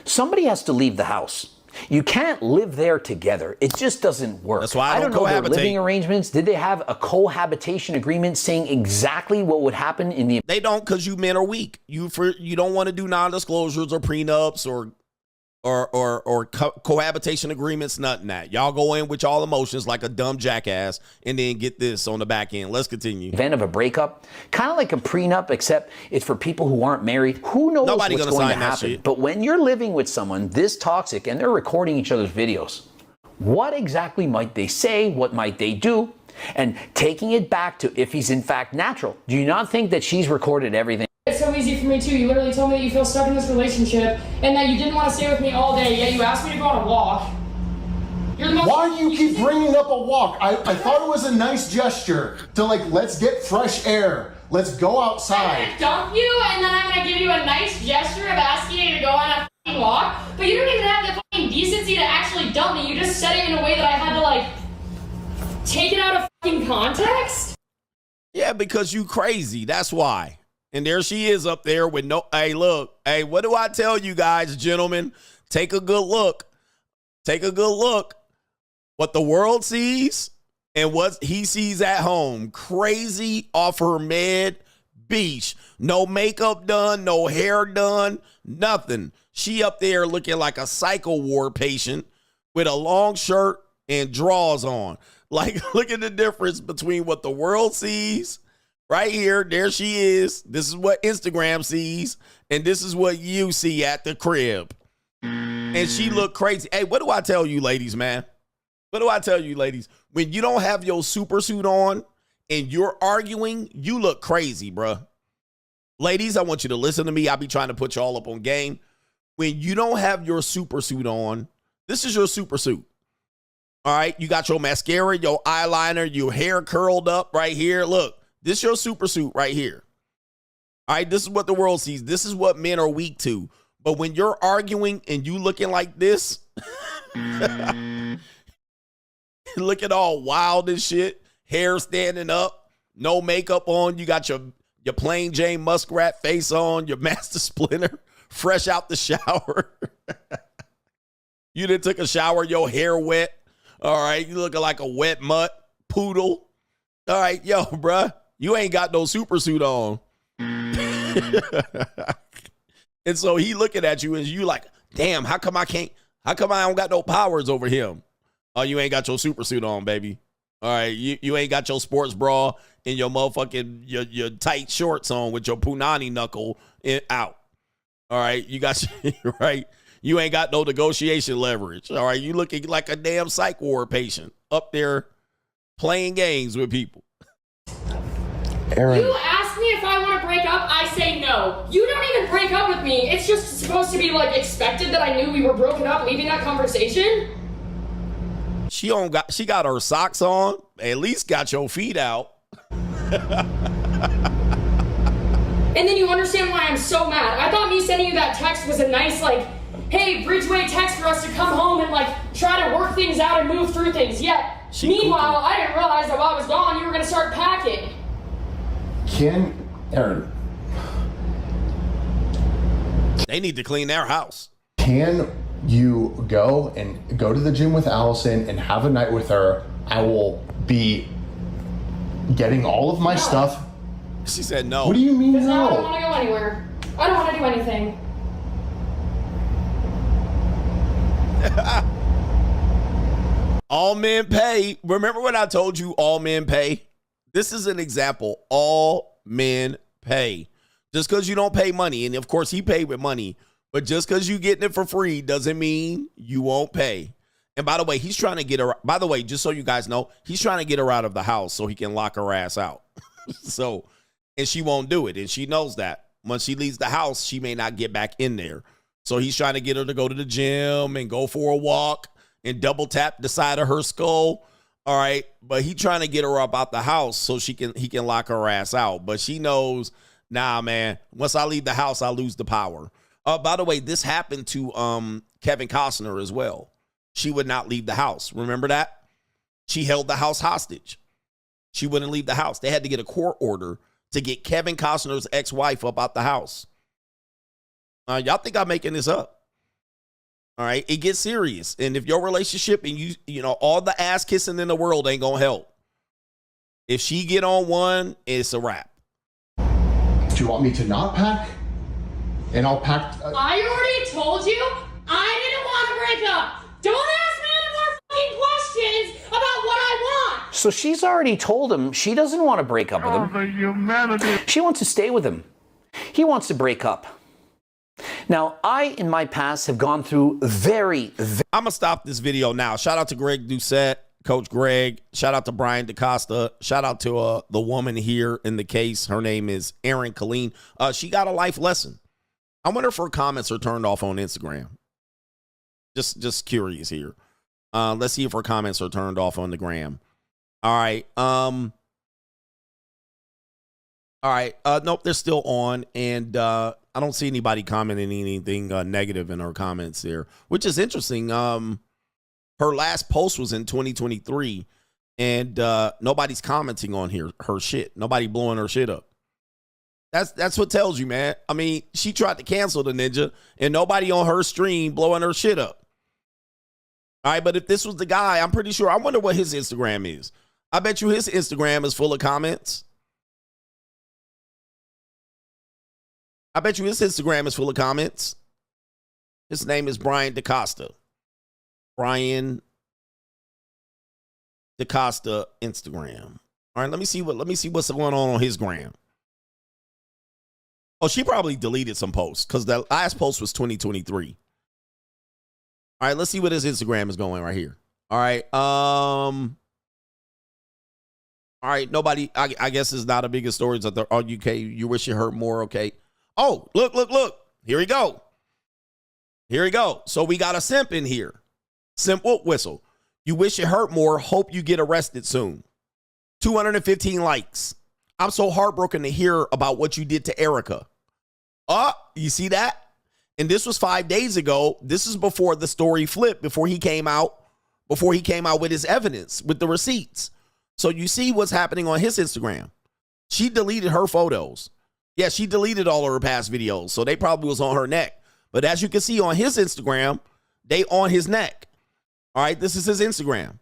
somebody has to leave the house. You can't live there together. It just doesn't work. That's why I don't know their cohabitate. living arrangements. Did they have a cohabitation agreement saying exactly what would happen in the... They don't, because you men are weak. You don't want to do non-disclosures or prenups or or cohabitation agreements, nothing that. Y'all go in with y'all emotions like a dumb jackass and then get this on the back end. Let's continue. Event of a breakup, kind of like a prenup, except it's for people who aren't married. Who knows what's going to happen? But when you're living with someone this toxic and they're recording each other's videos, what exactly might they say? What might they do? And taking it back to if he's in fact natural, do you not think that she's recorded everything? It's so easy for me too. You literally told me that you feel stuck in this relationship and that you didn't want to stay with me all day, yet you asked me to go on a walk. You're the most— Why do you keep bringing up a walk? I thought it was a nice gesture to like, let's get fresh air. Let's go outside. I'm gonna dump you and then I'm gonna give you a nice gesture of asking you to go on a fucking walk, but you don't even have the fucking decency to actually dump me. You just said it in a way that I had to like take it out of fucking context. Yeah, because you crazy. That's why. And there she is up there with no, hey, look, hey, what do I tell you guys, gentlemen? Take a good look. Take a good look. What the world sees and what he sees at home. Crazy off her med beach. No makeup done, no hair done, nothing. She up there looking like a psycho ward patient with a long shirt and drawers on. Like, look at the difference between what the world sees. Right here, there she is. This is what Instagram sees, and this is what you see at the crib. And she looked crazy. Hey, what do I tell you, ladies, man? What do I tell you, ladies? When you don't have your super suit on and you're arguing, you look crazy, bruh. Ladies, I want you to listen to me. I'll be trying to put y'all up on game. When you don't have your super suit on, this is your super suit. All right, you got your mascara, your eyeliner, your hair curled up right here. Look. This is your super suit right here. All right, this is what the world sees. This is what men are weak to. But when you're arguing and you looking like this, looking all wild and shit, hair standing up, no makeup on, you got your plain Jane Muskrat face on, your Master Splinter, fresh out the shower. You done took a shower, your hair wet. All right, you looking like a wet mutt, poodle. All right, yo, bruh. You ain't got no super suit on. And so he looking at you and you like, damn, how come I don't got no powers over him? Oh, you ain't got your super suit on, baby. All right, you ain't got your sports bra and your motherfucking, your tight shorts on with your punani knuckle out. All right, you got, right? You ain't got no negotiation leverage. All right, you looking like a damn psych ward patient up there playing games with people. Aaron. You ask me if I want to break up, I say no. You don't even break up with me. It's just supposed to be like expected that I knew we were broken up leaving that conversation. She got her socks on, at least got your feet out. And then you understand why I'm so mad. I thought me sending you that text was a nice like, hey, Bridgeway text for us to come home and like try to work things out and move through things. Yet, meanwhile, I didn't realize that while I was gone, you were going to start packing. Aaron, they need to clean their house. Can you go to the gym with Allison and have a night with her? I will be getting all of my stuff. She said no. What do you mean Because now I don't no? want to go anywhere. I don't want to do anything. All men pay. Remember when I told you all men pay? This is an example. All men pay. Just because you don't pay money, and of course he paid with money, but just because you getting it for free doesn't mean you won't pay. And by the way, he's trying to get her, by the way, just so you guys know, he's trying to get her out of the house so he can lock her ass out. So, and she won't do it. And she knows that. Once she leaves the house, she may not get back in there. So he's trying to get her to go to the gym and go for a walk and double tap the side of her skull. All right. But he trying to get her up out the house so he can lock her ass out. But she knows, nah, man, once I leave the house, I lose the power. By the way, this happened to Kevin Costner as well. She would not leave the house. Remember that? She held the house hostage. She wouldn't leave the house. They had to get a court order to get Kevin Costner's ex-wife up out the house. Y'all think I'm making this up? All right, it gets serious. And if your relationship and you know, all the ass kissing in the world ain't gonna help. If she get on one, it's a wrap. Do you want me to not pack? And I'll pack. I already told you I didn't want to break up. Don't ask me any more fucking questions about what I want. So she's already told him she doesn't want to break up with him. The humanity. She wants to stay with him. He wants to break up. Now, I, in my past, have gone through very I'm going to stop this video now. Shout out to Greg Doucette, Coach Greg. Shout out to Brian DeCosta. Shout out to the woman here in the case. Her name is Erin Colleen. She got a life lesson. I wonder if her comments are turned off on Instagram. Just curious here. Let's see if her comments are turned off on the gram. All right. All right. Nope, they're still on. And I don't see anybody commenting anything negative in her comments there, which is interesting. Her last post was in 2023, and nobody's commenting on her shit. Nobody blowing her shit up. That's what tells you, man. I mean, she tried to cancel the ninja, and nobody on her stream blowing her shit up. All right, but if this was the guy, I'm pretty sure. I wonder what his Instagram is. I bet you his Instagram is full of comments. I bet you his Instagram is full of comments. His name is Brian DeCosta. Brian DeCosta Instagram. All right, let me see what's going on his gram. Oh, she probably deleted some posts because the last post was 2023. All right, let's see what his Instagram is going right here. All right. All right, nobody, I guess it's not a bigger story. It's like, oh, UK, you wish you hurt more, okay. Oh, look. Here we go. So we got a simp in here. Simp whistle. You wish it hurt more. Hope you get arrested soon. 215 likes. I'm so heartbroken to hear about what you did to Erica. You see that? And this was 5 days ago. This is before the story flipped, before he came out with his evidence, with the receipts. So you see what's happening on his Instagram. She deleted her photos. Yeah, she deleted all of her past videos, so they probably was on her neck. But as you can see on his Instagram, they on his neck. All right, this is his Instagram.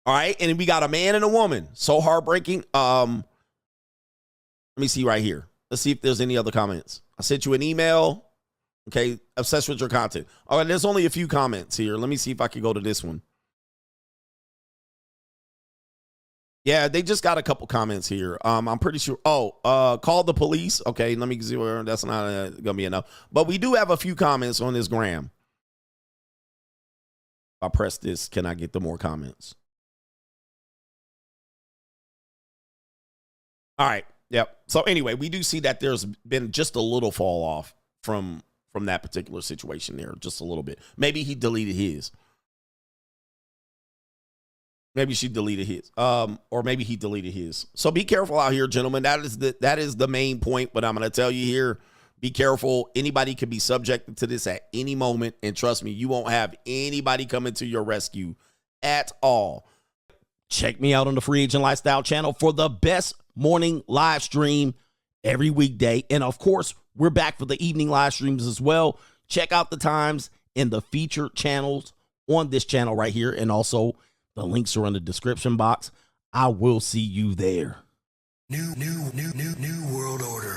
All right, and we got a man and a woman. So heartbreaking. Let me see right here. Let's see if there's any other comments. I sent you an email. Okay, obsessed with your content. All right, there's only a few comments here. Let me see if I can go to this one. Yeah, they just got a couple comments here. I'm pretty sure. Oh, call the police. Okay, let me see where that's not gonna be enough. But we do have a few comments on this gram. If I press this, can I get the more comments? All right. Yep. So anyway, we do see that there's been just a little fall off from that particular situation there, just a little bit. Maybe he deleted his. Maybe she deleted his, or maybe he deleted his. So be careful out here, gentlemen. That is the main point. But I'm going to tell you here, be careful. Anybody could be subjected to this at any moment, and trust me, you won't have anybody coming to your rescue at all. Check me out on the Free Agent Lifestyle channel for the best morning live stream every weekday, and of course, we're back for the evening live streams as well. Check out the times and the featured channels on this channel right here, and also the links are in the description box. I will see you there. New world order.